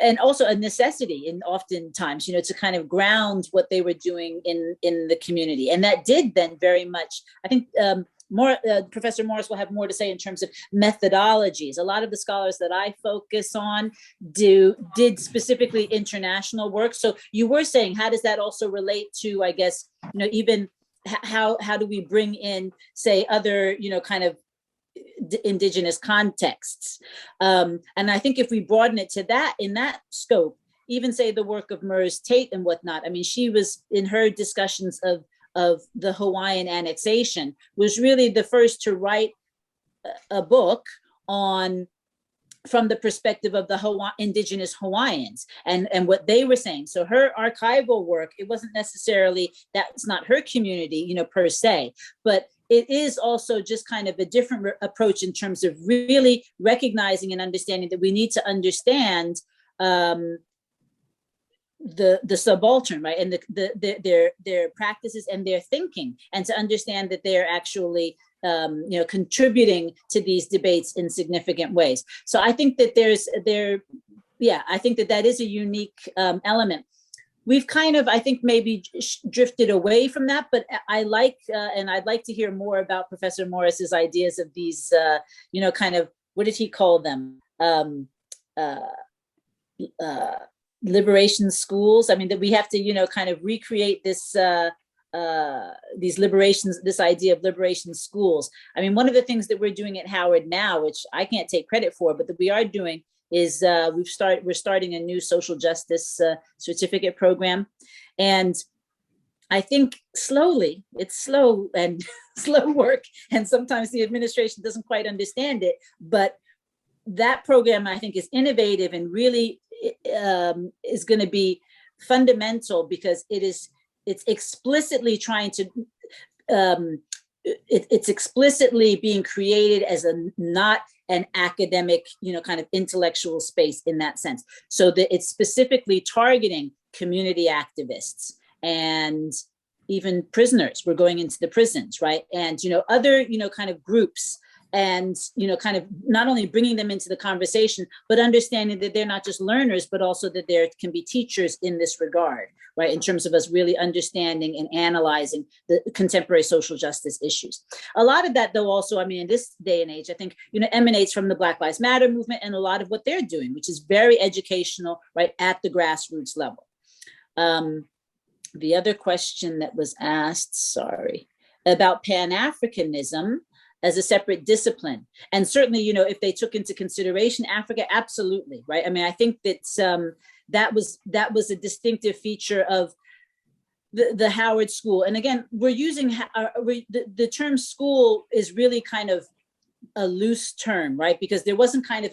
and also a necessity in oftentimes, to kind of ground what they were doing in the community. And that did then very much, I think, Professor Morris will have more to say in terms of methodologies. A lot of the scholars that I focus on did specifically international work. So you were saying, how does that also relate to, I guess, even how do we bring in, say, other, kind of indigenous contexts? And I think if we broaden it to that, in that scope, even say the work of Mers Tate and whatnot, I mean, she was, in her discussions of the Hawaiian annexation, was really the first to write a book from the perspective of the indigenous Hawaiians and what they were saying. So her archival work, it wasn't necessarily, that's not her community, per se, but it is also just kind of a different approach in terms of really recognizing and understanding that we need to understand the subaltern, right, and their practices and their thinking, and to understand that they're actually contributing to these debates in significant ways. So I think that I think that is a unique element. We've kind of, I think, maybe drifted away from that, but I like, and I'd like to hear more about Professor Morris's ideas of these, kind of, what did he call them? Liberation schools. I mean, that we have to, kind of recreate this, these liberations, this idea of liberation schools. I mean, one of the things that we're doing at Howard now, which I can't take credit for, but that we are doing, is we're starting a new social justice certificate program. And I think slowly, it's slow and slow work, and sometimes the administration doesn't quite understand it, but that program, I think, is innovative and really is going to be fundamental, because it's explicitly trying to, it's explicitly being created as not an academic, kind of intellectual space in that sense. So that it's specifically targeting community activists and even prisoners. We're going into the prisons, right? And, other, kind of groups, and, kind of not only bringing them into the conversation, but understanding that they're not just learners, but also that there can be teachers in this regard, right? In terms of us really understanding and analyzing the contemporary social justice issues. A lot of that, though, also, I mean, in this day and age, I think, emanates from the Black Lives Matter movement and a lot of what they're doing, which is very educational, right, at the grassroots level. the other question that was asked, sorry, about Pan-Africanism as a separate discipline. And certainly, you know, if they took into consideration Africa, absolutely, right? I mean, I think that that was a distinctive feature of the Howard School. And again, we're using, the term school is really kind of a loose term, right? Because there wasn't kind of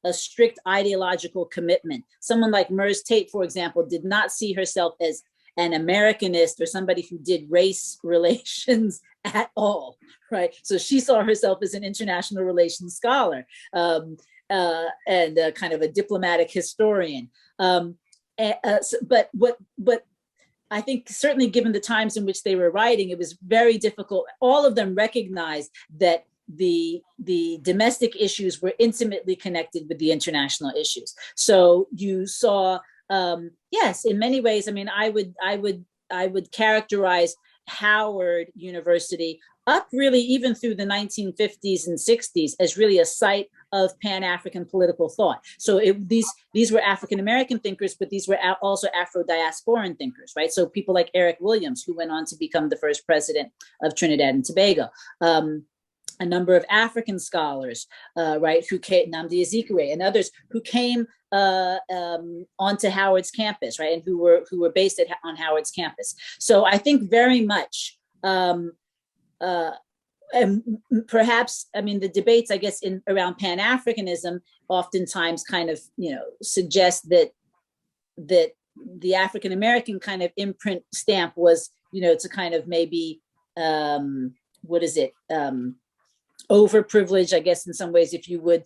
a strict ideological commitment. Someone like Mers Tate, for example, did not see herself as an Americanist or somebody who did race relations at all, right? So she saw herself as an international relations scholar and kind of a diplomatic historian. But I think certainly given the times in which they were writing, it was very difficult. All of them recognized that the domestic issues were intimately connected with the international issues. So you saw, yes, in many ways, I mean, I would characterize Howard University up really even through the 1950s and 60s as really a site of Pan-African political thought. So these were African-American thinkers, but these were also Afro-diasporan thinkers, right? So people like Eric Williams, who went on to become the first president of Trinidad and Tobago. A number of African scholars, right, who came, Nnamdi Azikiwe and others who came onto Howard's campus, right, and who were based on Howard's campus. So I think very much, and perhaps, I mean, the debates, I guess, around Pan-Africanism oftentimes kind of, you know, suggest that the African-American kind of imprint stamp was, you know, to kind of maybe, what is it? Overprivileged, I guess, in some ways, if you would,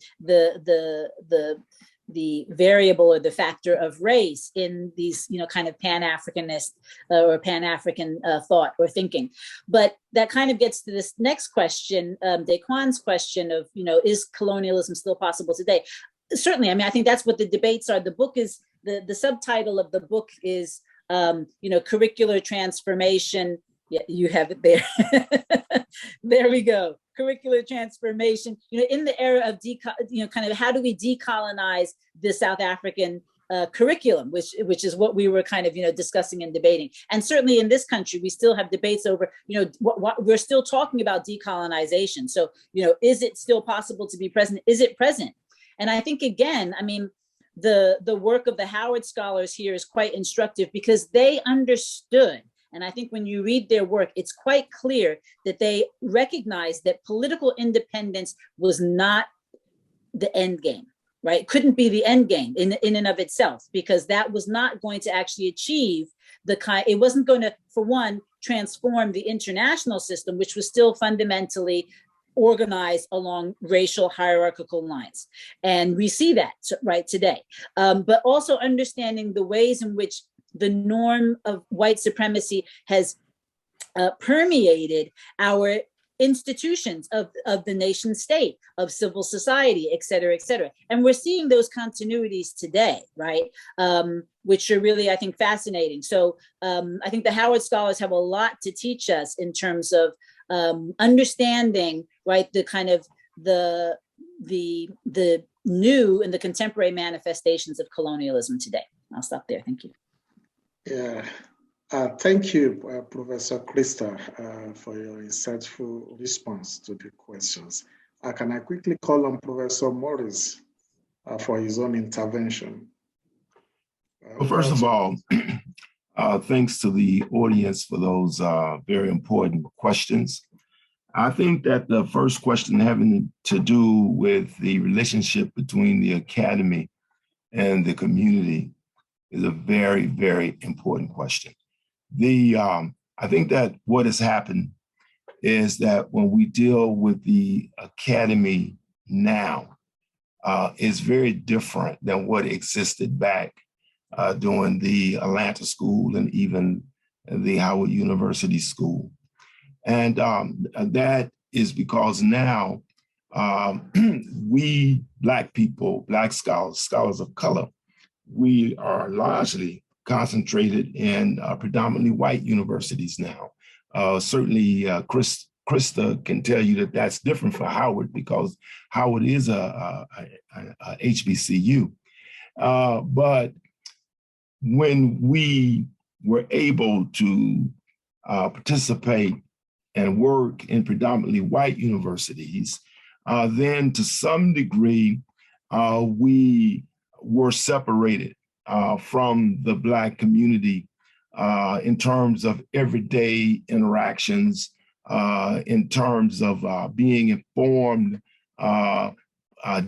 the variable or the factor of race in these, you know, kind of Pan-Africanist or Pan-African thought or thinking. But that kind of gets to this next question, Daquan's question of, you know, is colonialism still possible today? Certainly, I mean, I think that's what the debates are. The book is, the subtitle of the book is, you know, curricular transformation. Yeah, you have it there. There we go. Curricular transformation, you know, in the era of, you know, kind of how do we decolonize the South African curriculum, which is what we were kind of, you know, discussing and debating. And certainly in this country, we still have debates over, you know, what we're still talking about decolonization. So, you know, is it still possible to be present? Is it present? And I think, again, I mean, the work of the Howard scholars here is quite instructive because they understood. And I think when you read their work, it's quite clear that they recognized that political independence was not the end game, right? Couldn't be the end game in and of itself, because that was not going to actually achieve the kind, it wasn't going to, for one, transform the international system, which was still fundamentally organized along racial hierarchical lines. And we see that right today. But also understanding the ways in which the norm of white supremacy has permeated our institutions of the nation state, of civil society, et cetera, et cetera. And we're seeing those continuities today, right? Which are really, I think, fascinating. So I think the Howard scholars have a lot to teach us in terms of understanding, right, the kind of the new and the contemporary manifestations of colonialism today. I'll stop there. Thank you. Yeah, thank you, Professor Krista, for your insightful response to the questions. Can I quickly call on Professor Morris for his own intervention? Well, first of all, thanks to the audience for those very important questions. I think that the first question having to do with the relationship between the academy and the community is a very, very important question. I think that what has happened is that when we deal with the academy now, is very different than what existed back during the Atlanta School and even the Howard University School. And that is because now we Black people, Black scholars of color, we are largely concentrated in predominantly white universities now. Certainly, Krista can tell you that that's different for Howard because Howard is a HBCU. But when we were able to participate and work in predominantly white universities, then to some degree, we were separated from the Black community in terms of everyday interactions, in terms of being informed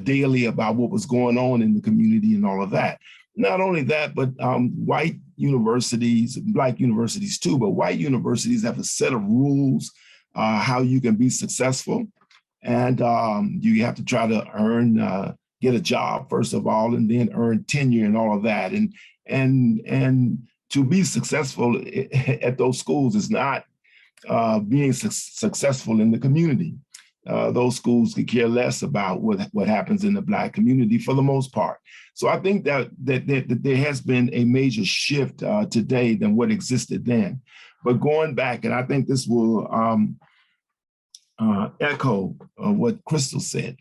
daily about what was going on in the community and all of that. Not only that, but white universities, Black universities too, but white universities have a set of rules how you can be successful. And you have to try to earn, get a job first of all, and then earn tenure and all of that. And to be successful at those schools is not being successful in the community. Those schools could care less about what happens in the Black community for the most part. So I think that there has been a major shift today than what existed then. But going back, and I think this will echo what Crystal said,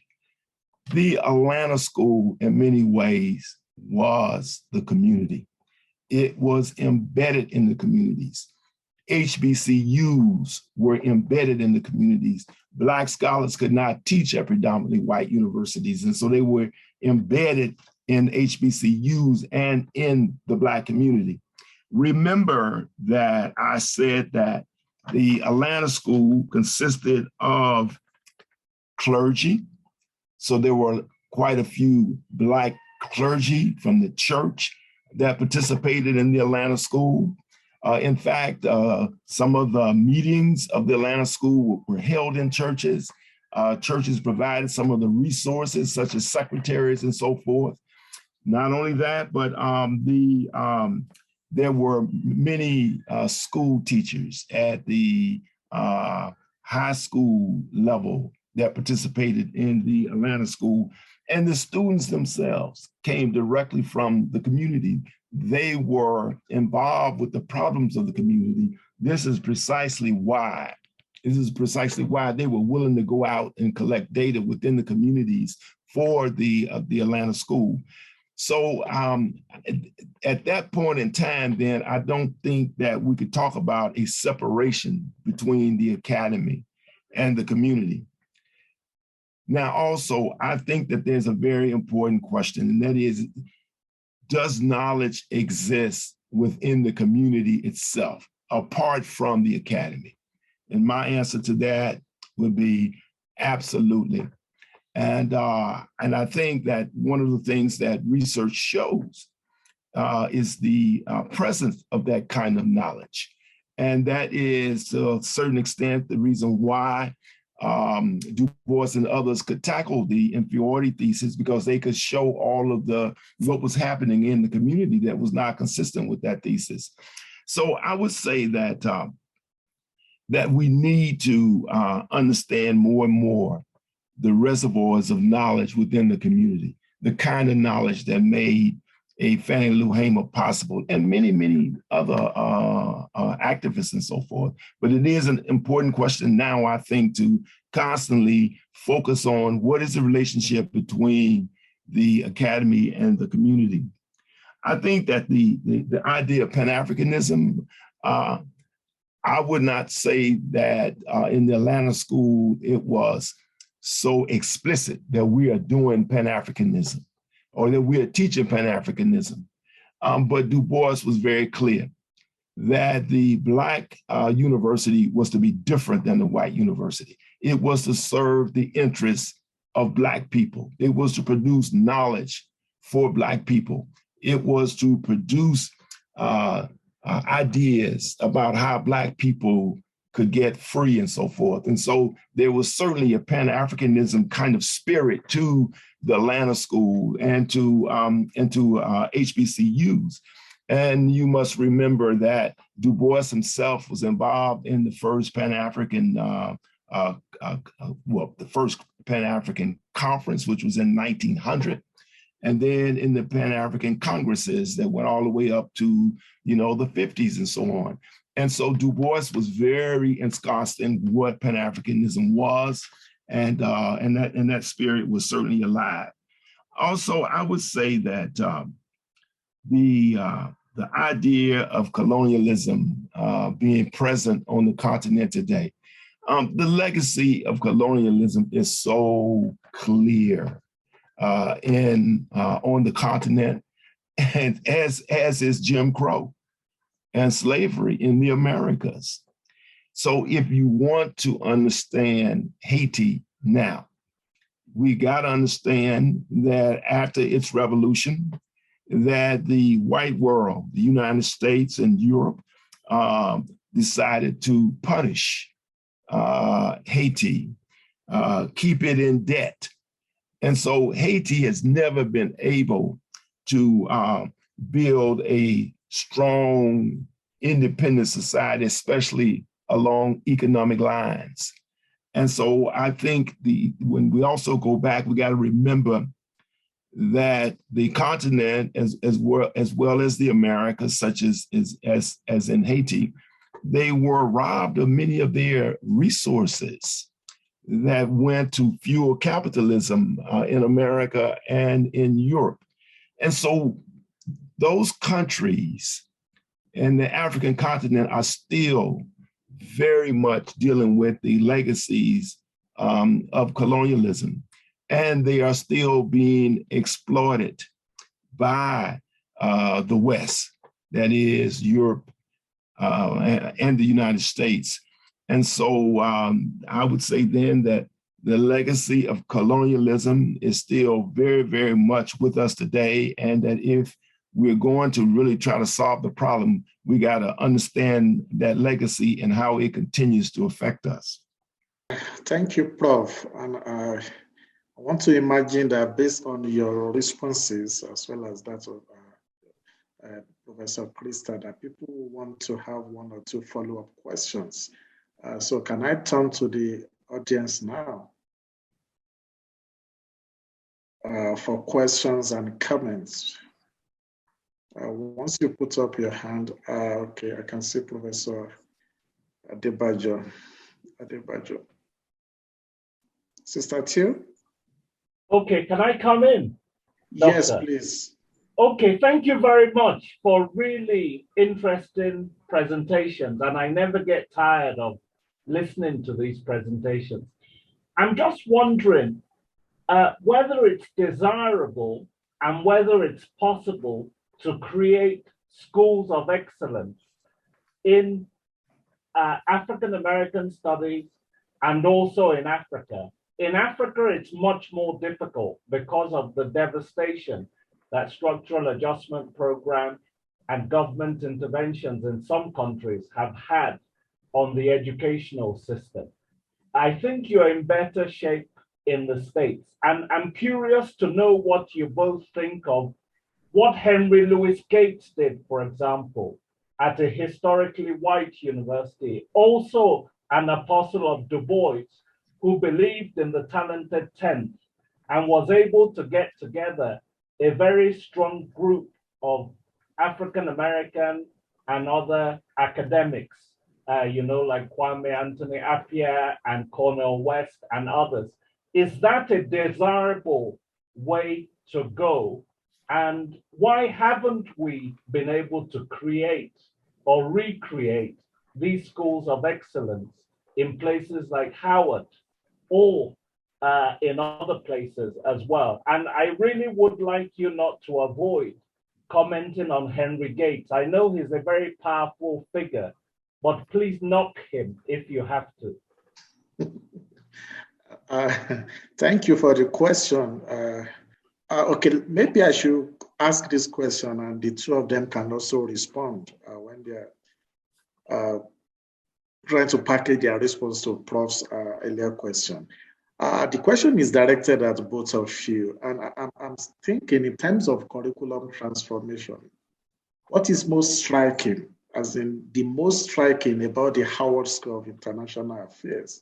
the Atlanta School in many ways was the community. It was embedded in the communities. HBCUs were embedded in the communities. Black scholars could not teach at predominantly white universities, and so they were embedded in HBCUs and in the Black community. Remember that I said that the Atlanta School consisted of clergy. So there were quite a few Black clergy from the church that participated in the Atlanta School. In fact, some of the meetings of the Atlanta School were held in churches. Churches provided some of the resources, such as secretaries and so forth. Not only that, but there were many school teachers at the high school level that participated in the Atlanta School. And the students themselves came directly from the community. They were involved with the problems of the community. This is precisely why they were willing to go out and collect data within the communities for the Atlanta School. So at that point in time, then I don't think that we could talk about a separation between the academy and the community. Now, also, I think that there's a very important question, and that is, does knowledge exist within the community itself, apart from the academy? And my answer to that would be absolutely. And I think that one of the things that research shows is the presence of that kind of knowledge. And that is, to a certain extent, the reason why Du Bois and others could tackle the inferiority thesis, because they could show all of what was happening in the community that was not consistent with that thesis. So I would say that that we need to understand more and more the reservoirs of knowledge within the community, the kind of knowledge that made a Fannie Lou Hamer possible, and many, many other activists and so forth. But it is an important question now, I think, to constantly focus on what is the relationship between the academy and the community. I think that the idea of Pan-Africanism, I would not say that in the Atlanta School it was so explicit that we are doing Pan-Africanism or that we are teaching Pan-Africanism. But Du Bois was very clear that the Black university was to be different than the white university. It was to serve the interests of Black people. It was to produce knowledge for Black people. It was to produce ideas about how Black people could get free and so forth. And so there was certainly a Pan-Africanism kind of spirit to the Atlanta School and to HBCUs. And you must remember that Du Bois himself was involved in the first Pan-African, the first Pan-African conference, which was in 1900. And then in the Pan-African Congresses that went all the way up to, the 50s and so on. And so Du Bois was very ensconced in what Pan-Africanism was, and that spirit was certainly alive. Also, I would say that the the idea of colonialism being present on the continent today. The legacy of colonialism is so clear on the continent, and as is Jim Crow and slavery in the Americas. So if you want to understand Haiti now, we got to understand that after its revolution, that the white world, the United States and Europe, decided to punish Haiti, keep it in debt. And so Haiti has never been able to build a strong, independent society, especially along economic lines. And so I think when we also go back, we got to remember that the continent, as well as the Americas, such as in Haiti, they were robbed of many of their resources that went to fuel capitalism in America and in Europe. And so those countries and the African continent are still very much dealing with the legacies of colonialism, and they are still being exploited by the West, that is Europe and the United States. And so I would say then that the legacy of colonialism is still very, very much with us today, and that if we're going to really try to solve the problem, we got to understand that legacy and how it continues to affect us. Thank you, Prof. And I want to imagine that based on your responses, as well as that of Professor Krista, that people want to have one or two follow-up questions. So can I turn to the audience now for questions and comments? Once you put up your hand, okay, I can see Professor Adebajo. Sister Teal? Okay, can I come in? Doctor? Yes, please. Okay, thank you very much for really interesting presentations, and I never get tired of listening to these presentations. I'm just wondering whether it's desirable and whether it's possible to create schools of excellence in African American studies and also in Africa. In Africa, it's much more difficult because of the devastation that structural adjustment program and government interventions in some countries have had on the educational system. I think you're in better shape in the States. And I'm curious to know what you both think of what Henry Louis Gates did, for example, at a historically white university, also an apostle of Du Bois, who believed in the talented 10th and was able to get together a very strong group of African-American and other academics, like Kwame Anthony Appiah and Cornel West and others. Is that a desirable way to go? And why haven't we been able to create or recreate these schools of excellence in places like Howard or in other places as well? And I really would like you not to avoid commenting on Henry Gates. I know he's a very powerful figure, but please knock him if you have to. Thank you for the question. Okay, maybe I should ask this question and the two of them can also respond when they're trying to package their response to Prof's earlier question. The question is directed at both of you, and I'm thinking in terms of curriculum transformation, what is most striking, as in the most striking about the Howard School of International Affairs,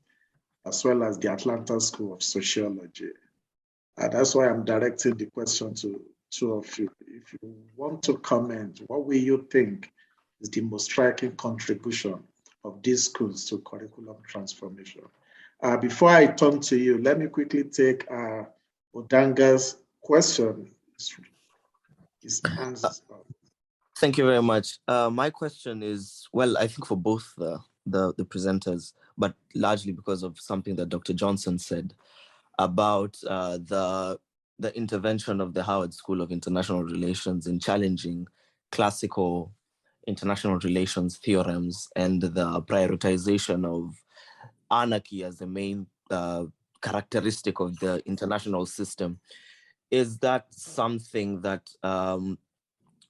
as well as the Atlanta School of Sociology? That's why I'm directing the question to two of you. If you want to comment, what will you think is the most striking contribution of these schools to curriculum transformation? Before I turn to you, let me quickly take Odanga's question. His hands up. Thank you very much. My question is, well, I think for both the presenters, but largely because of something that Dr. Johnson said about the intervention of the Howard School of International Relations in challenging classical international relations theorems and the prioritization of anarchy as the main characteristic of the international system. Is that something that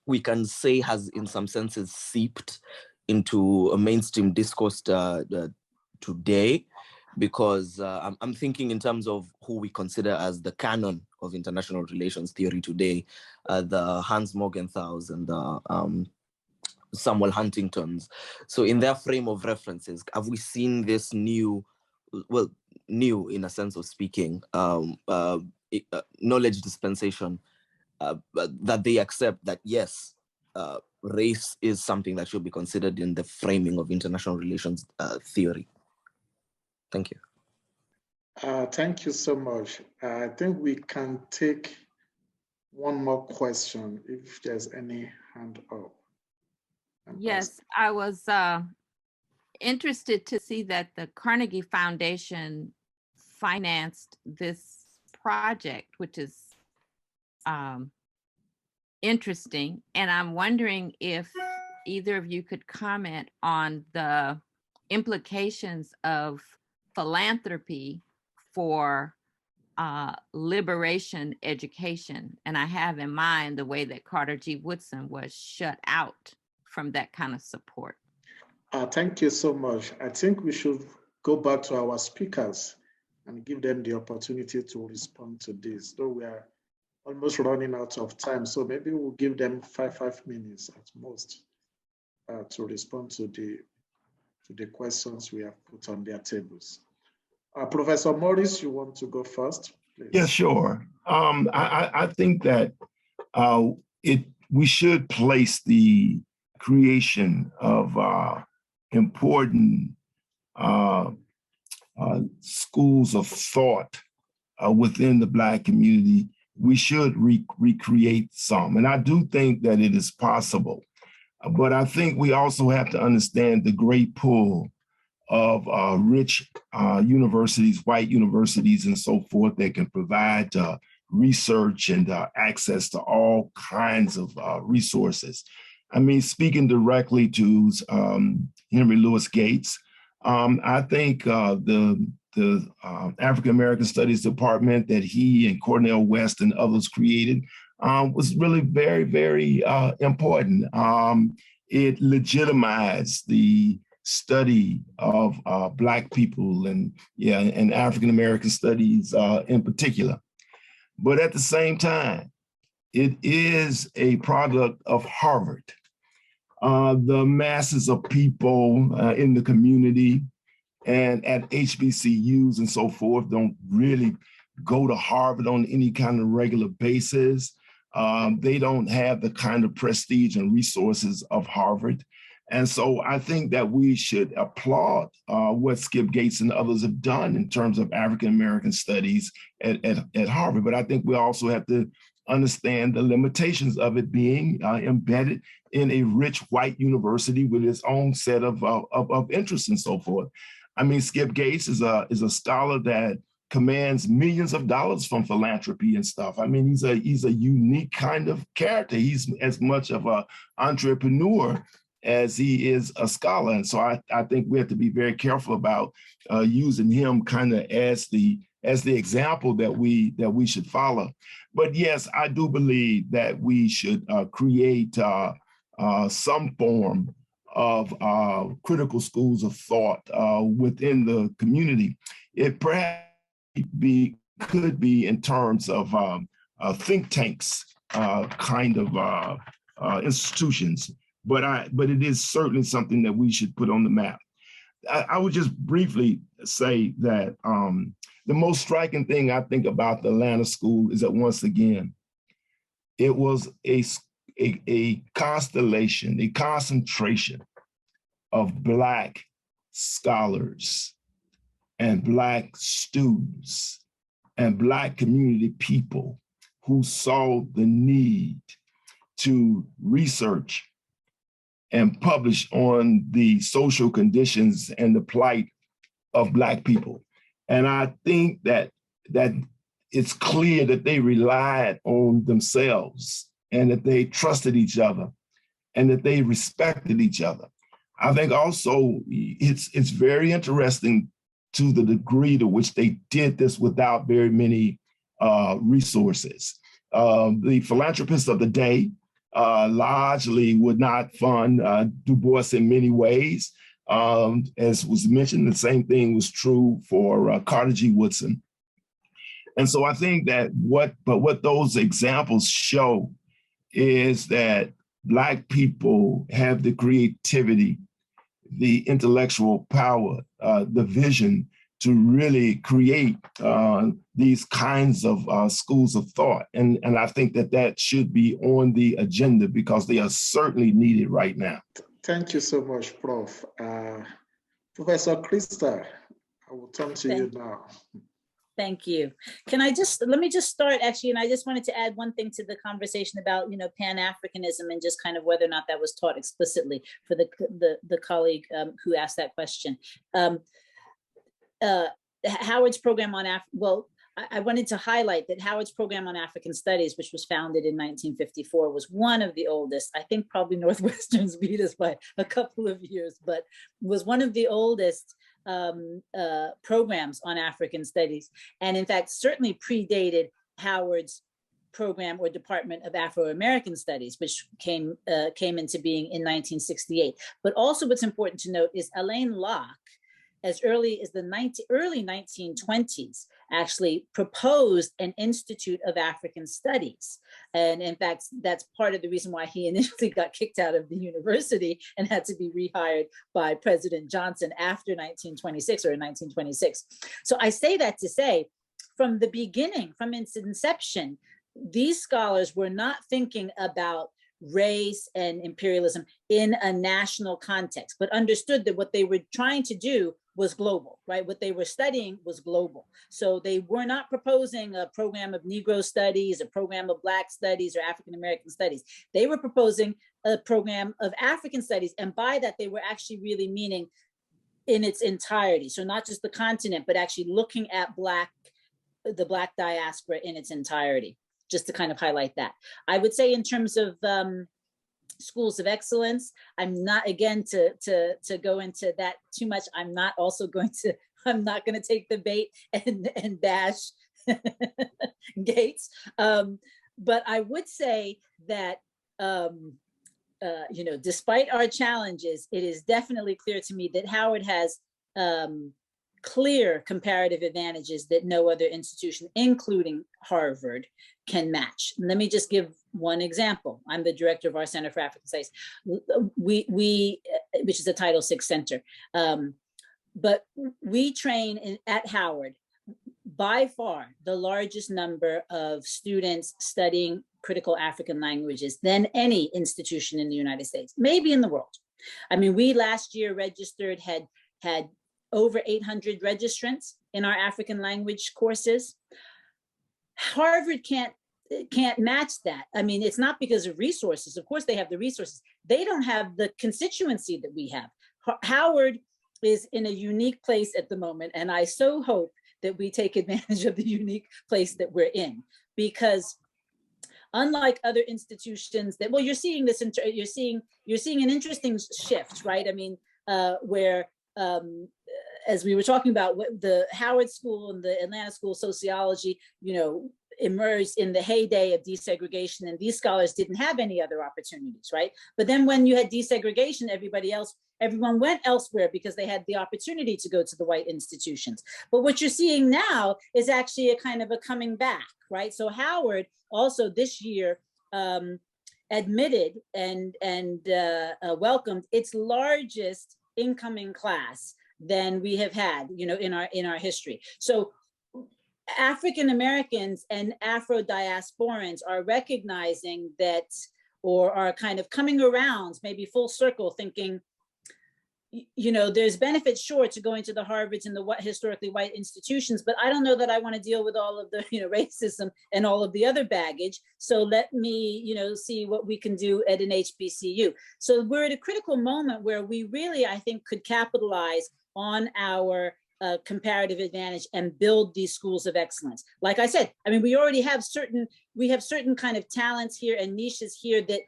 we can say has in some senses seeped into a mainstream discourse today? Because I'm thinking in terms of who we consider as the canon of international relations theory today, the Hans Morgenthau's and the Samuel Huntington's. So in their frame of references, have we seen this new, well, new in a sense of speaking, knowledge dispensation that they accept that, yes, race is something that should be considered in the framing of international relations theory? Thank you. Thank you so much. I think we can take one more question if there's any hand up. Yes, I was interested to see that the Carnegie Foundation financed this project, which is interesting. And I'm wondering if either of you could comment on the implications of philanthropy for liberation education. And I have in mind the way that Carter G. Woodson was shut out from that kind of support. Thank you so much. I think we should go back to our speakers and give them the opportunity to respond to this. Though we are almost running out of time, so maybe we'll give them five minutes at most to respond to the questions we have put on their tables. Professor Morris, you want to go first, please? Yeah, sure. I think that we should place the creation of important schools of thought within the Black community. We should recreate some, and I do think that it is possible. But I think we also have to understand the great pull of rich universities, white universities, and so forth that can provide research and access to all kinds of resources. I mean, speaking directly to Henry Louis Gates, I think the African American Studies Department that he and Cornel West and others created was really very, very important. It legitimized the study of Black people and African American studies in particular. But at the same time, it is a product of Harvard. The masses of people in the community and at HBCUs and so forth don't really go to Harvard on any kind of regular basis. They don't have the kind of prestige and resources of Harvard. And so I think that we should applaud what Skip Gates and others have done in terms of African-American studies at Harvard. But I think we also have to understand the limitations of it being embedded in a rich white university with its own set of interests and so forth. I mean, Skip Gates is a scholar that commands millions of dollars from philanthropy and stuff. I mean, he's a unique kind of character. He's as much of an entrepreneur as he is a scholar. And so I think we have to be very careful about using him kind of as the example that we should follow. But yes, I do believe that we should create some form of critical schools of thought within the community. It perhaps could be in terms of think tanks kind of institutions, but it is certainly something that we should put on the map. I would just briefly say that the most striking thing I think about the Atlanta School is that, once again, it was a constellation, a concentration of Black scholars and Black students and Black community people who saw the need to research and publish on the social conditions and the plight of Black people. And I think that it's clear that they relied on themselves and that they trusted each other and that they respected each other. I think also it's very interesting to the degree to which they did this without very many resources. The philanthropists of the day largely would not fund Du Bois in many ways. As was mentioned, the same thing was true for Carter G. Woodson. And so I think that what those examples show is that Black people have the creativity, the intellectual power, the vision to really create these kinds of schools of thought. And I think that should be on the agenda because they are certainly needed right now. Thank you so much, Prof. Professor Krista, I will turn to you now. Thank you. Let me just start actually, and I just wanted to add one thing to the conversation about, Pan-Africanism and just kind of whether or not that was taught explicitly for the colleague who asked that question. Howard's program on I wanted to highlight that Howard's program on African Studies, which was founded in 1954, was one of the oldest. I think probably Northwestern's beat us by a couple of years, but was one of the oldest programs on African Studies. And in fact, certainly predated Howard's program or Department of Afro-American Studies, which came into being in 1968. But also what's important to note is Alain Locke, as early as the early 1920s, actually proposed an Institute of African Studies. And in fact, that's part of the reason why he initially got kicked out of the university and had to be rehired by President Johnson after 1926 or in 1926. So I say that to say, from the beginning, from its inception, these scholars were not thinking about race and imperialism in a national context, but understood that what they were trying to do was global, right? What they were studying was global. So they were not proposing a program of Negro studies, a program of Black studies or African-American studies. They were proposing a program of African studies. And by that, they were actually really meaning in its entirety. So not just the continent, but actually looking at the Black diaspora in its entirety, just to kind of highlight that. I would say in terms of schools of excellence, I'm not, again, to go into that too much, I'm not going to take the bait and bash Gates. But I would say that, despite our challenges, it is definitely clear to me that Howard has clear comparative advantages that no other institution, including Harvard, can match. Let me just give one example. I'm the director of our Center for African Studies, which is a Title VI center. But we train at Howard by far the largest number of students studying critical African languages than any institution in the United States, maybe in the world. I mean, we last year registered, had over 800 registrants in our African language courses. Harvard can't match that. I mean, it's not because of resources. Of course, they have the resources. They don't have the constituency that we have. Howard is in a unique place at the moment, and I so hope that we take advantage of the unique place that we're in, because unlike other institutions that, well, you're seeing this, you're seeing an interesting shift, right? I mean, where as we were talking about, the Howard School and the Atlanta School of Sociology, emerged in the heyday of desegregation, and these scholars didn't have any other opportunities, right? But then when you had desegregation, everyone went elsewhere because they had the opportunity to go to the white institutions. But what you're seeing now is actually a kind of a coming back, right? So Howard also this year admitted and welcomed its largest incoming class than we have had, in our history. So African Americans and Afro diasporans are recognizing that, or are kind of coming around, maybe full circle, thinking you know, there's benefits, sure, to going to the Harvards and the historically white institutions, but I don't know that I want to deal with all of the, you know, racism and all of the other baggage. So let me, you know, see what we can do at an HBCU. So we're at a critical moment where we really, I think, could capitalize on our comparative advantage and build these schools of excellence. Like I said, I mean, we already have certain kind of talents here and niches here that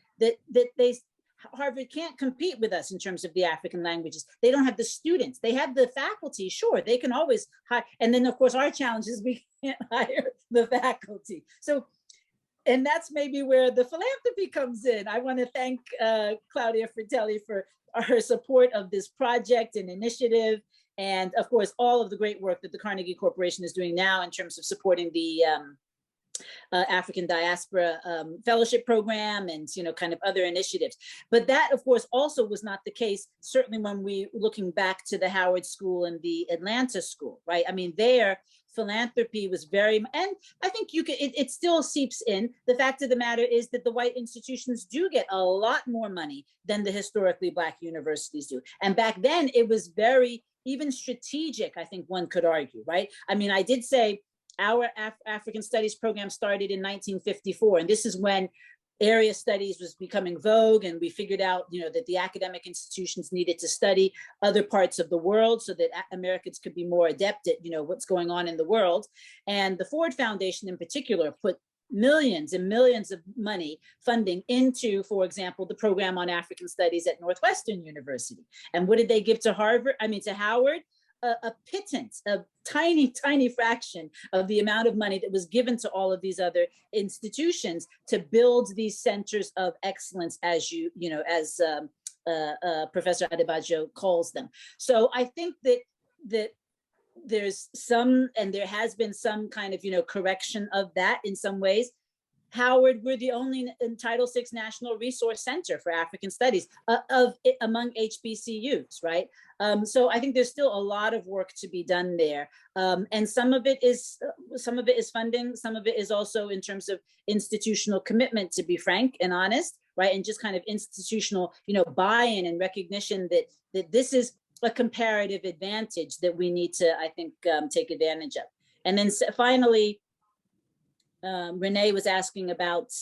Harvard can't compete with us in terms of the African languages. They don't have the students. They have the faculty, sure, they can always hire. And then of course our challenge is we can't hire the faculty. So, and that's maybe where the philanthropy comes in. I want to thank Claudia Fratelli for her support of this project and initiative. And of course, all of the great work that the Carnegie Corporation is doing now in terms of supporting the African Diaspora Fellowship Program and, you know, kind of other initiatives. But that, of course, also was not the case, certainly when we looking back to the Howard School and the Atlanta School, right? I mean, there, philanthropy was very, and I think you can, it still seeps in. The fact of the matter is that the white institutions do get a lot more money than the historically Black universities do. And back then it was very, even strategic, I think one could argue, right? I mean, I did say, our African Studies program started in 1954, and this is when area studies was becoming vogue, and we figured out, you know, that the academic institutions needed to study other parts of the world so that Americans could be more adept at, you know, what's going on in the world. And the Ford Foundation in particular put millions and millions of money funding into, for example, the program on African Studies at Northwestern University. And what did they give to Harvard? I mean, to Howard? A pittance, a tiny, tiny fraction of the amount of money that was given to all of these other institutions to build these centers of excellence, as you know, as Professor Adebayo calls them. So I think that there's some, and there has been some kind of, you know, correction of that in some ways. Howard, we're the only Title VI National Resource Center for African Studies among HBCUs, right? So I think there's still a lot of work to be done there. And some of it is funding, some of it is also in terms of institutional commitment, to be frank and honest, right? And just kind of institutional, you know, buy-in and recognition that this is a comparative advantage that we need to, I think, take advantage of. And then finally, Renee was asking about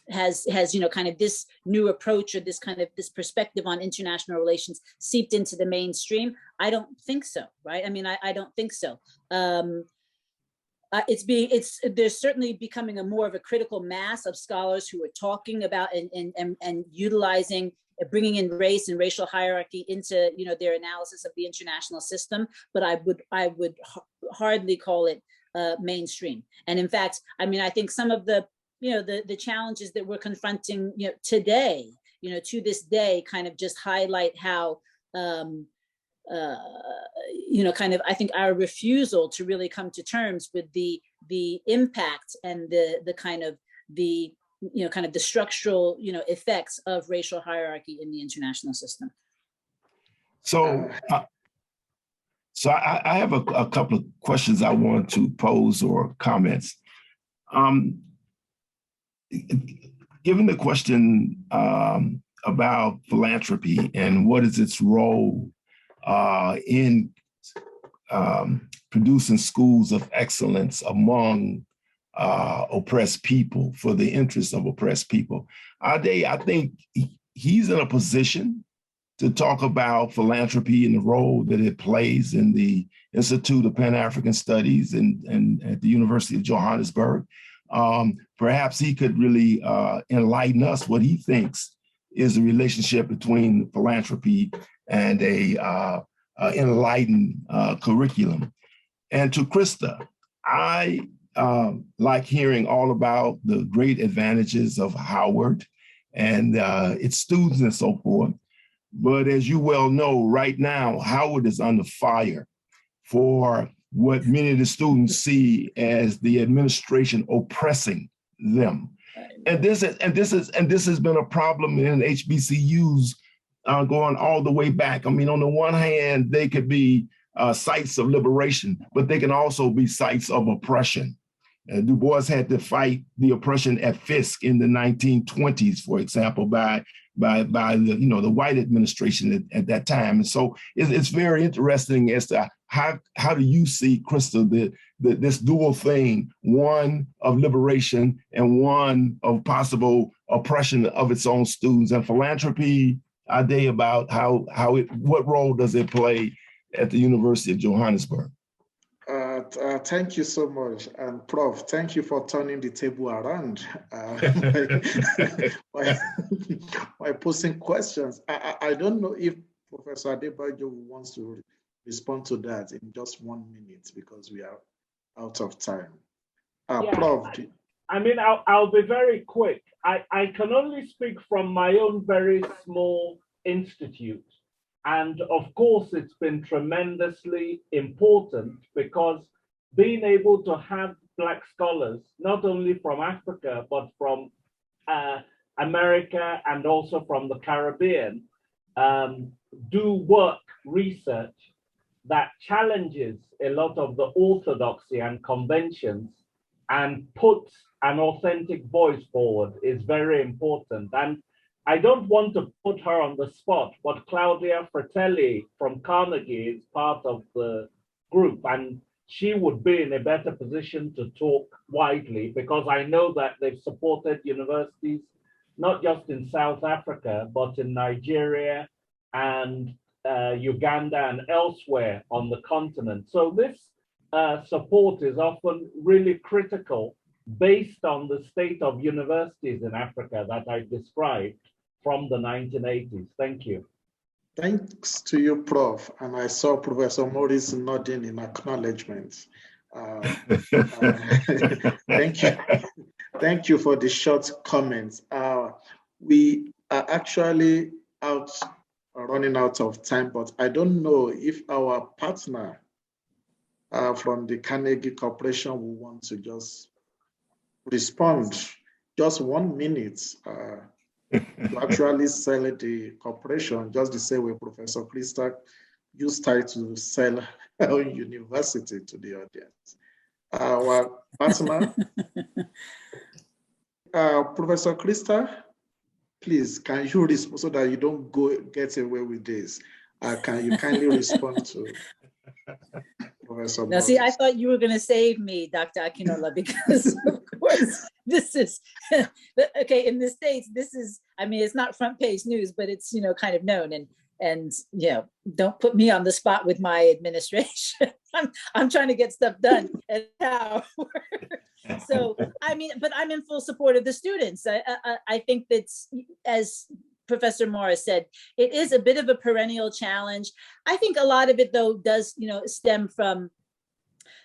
has you know, kind of this new approach or this kind of this perspective on international relations seeped into the mainstream. I don't think so, right? I mean, I don't think so. There's certainly becoming a more of a critical mass of scholars who are talking about and utilizing, bringing in race and racial hierarchy into, you know, their analysis of the international system. But I would hardly call it mainstream. And in fact, I mean, I think some of the, you know, the challenges that we're confronting, you know, today, you know, to this day, kind of just highlight how, you know, kind of, I think our refusal to really come to terms with the impact and the kind of the, you know, kind of the structural, you know, effects of racial hierarchy in the international system. So, so I have a couple of questions I want to pose or comments. Given the question about philanthropy and what is its role in producing schools of excellence among oppressed people for the interests of oppressed people, Ade, I think he's in a position to talk about philanthropy and the role that it plays in the Institute of Pan-African Studies and at the University of Johannesburg. Perhaps he could really enlighten us what he thinks is the relationship between philanthropy and a enlightened curriculum. And to Krista, I like hearing all about the great advantages of Howard and its students and so forth. But as you well know, right now, Howard is under fire for what many of the students see as the administration oppressing them. And this has been a problem in HBCUs going all the way back. I mean, on the one hand, they could be sites of liberation, but they can also be sites of oppression. Du Bois had to fight the oppression at Fisk in the 1920s, for example, by by the the white administration at that time. And so it's very interesting as to how do you see, Krista, this dual thing, one of liberation and one of possible oppression of its own students, and philanthropy, Ade, about what role does it play at the University of Johannesburg? Thank you so much. And Prof, thank you for turning the table around by posing questions. I don't know if Professor Adebayo wants to respond to that in just 1 minute because we are out of time. Yeah, Prof. I mean, I'll be very quick. I can only speak from my own very small institute. And of course, it's been tremendously important because being able to have Black scholars, not only from Africa, but from America and also from the Caribbean, do work, research that challenges a lot of the orthodoxy and conventions and puts an authentic voice forward is very important. And I don't want to put her on the spot, but Claudia Fratelli from Carnegie is part of the group, and she would be in a better position to talk widely because I know that they've supported universities, not just in South Africa, but in Nigeria and Uganda and elsewhere on the continent. So this support is often really critical based on the state of universities in Africa that I described from the 1980s. Thank you. Thanks to you, Prof. And I saw Professor Morris nodding in acknowledgement. Thank you. Thank you for the short comments. We are actually running out of time, but I don't know if our partner from the Carnegie Corporation will want to just respond, just 1 minute. To actually sell the corporation, just the same way Professor Krista used to sell her own university to the audience. Our partner, Professor Krista, please, can you respond so that you don't get away with this? Can you kindly respond to Professor Now, see, I thought you were going to save me, Dr. Akinola, because of course, this is, okay, in the States, this is, I mean, it's not front page news, but it's, kind of known, and don't put me on the spot with my administration. I'm trying to get stuff done at power. So, I mean, but I'm in full support of the students. I think that's, as Professor Morris said, it is a bit of a perennial challenge. I think a lot of it, though, does stem from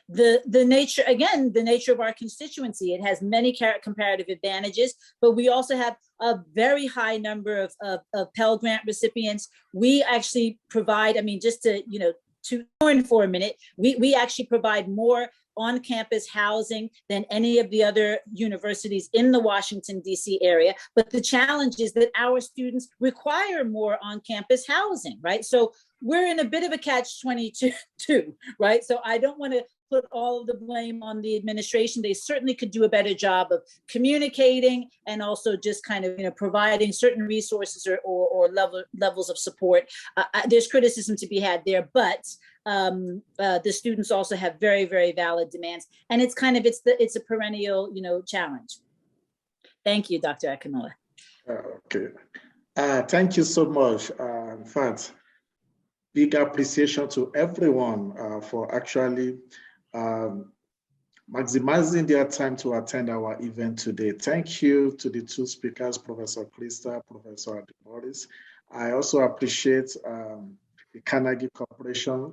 the nature, again, the nature of our constituency. It has many comparative advantages, but we also have a very high number of Pell Grant recipients. We actually provide, I mean, just to turn for a minute, we actually provide more on-campus housing than any of the other universities in the Washington, D.C. area. But the challenge is that our students require more on-campus housing, right? So we're in a bit of a catch-22, right? So I don't want to put all of the blame on the administration. They certainly could do a better job of communicating and also just kind of, providing certain resources or levels of support. There's criticism to be had there, but the students also have very, very valid demands, and it's a perennial, challenge. Thank you, Dr. Akinola. Okay, thank you so much. In fact, big appreciation to everyone for actually maximizing their time to attend our event today. Thank you to the two speakers, Professor Krista, Professor Morris. I also appreciate the Carnegie Corporation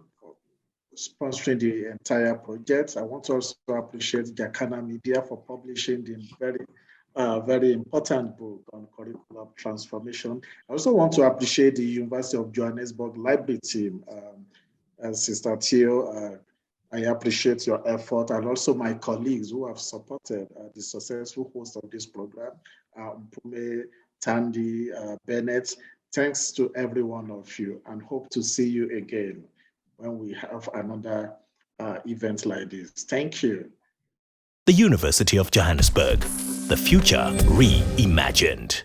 sponsoring the entire project. I want to also appreciate Jacana Media for publishing the very important book on curriculum transformation. I also want to appreciate the University of Johannesburg library team, Sister Theo. I appreciate your effort, and also my colleagues who have supported the successful host of this program, Mpume, Tandy, Bennett. Thanks to every one of you, and hope to see you again when we have another event like this. Thank you. The University of Johannesburg, the future reimagined.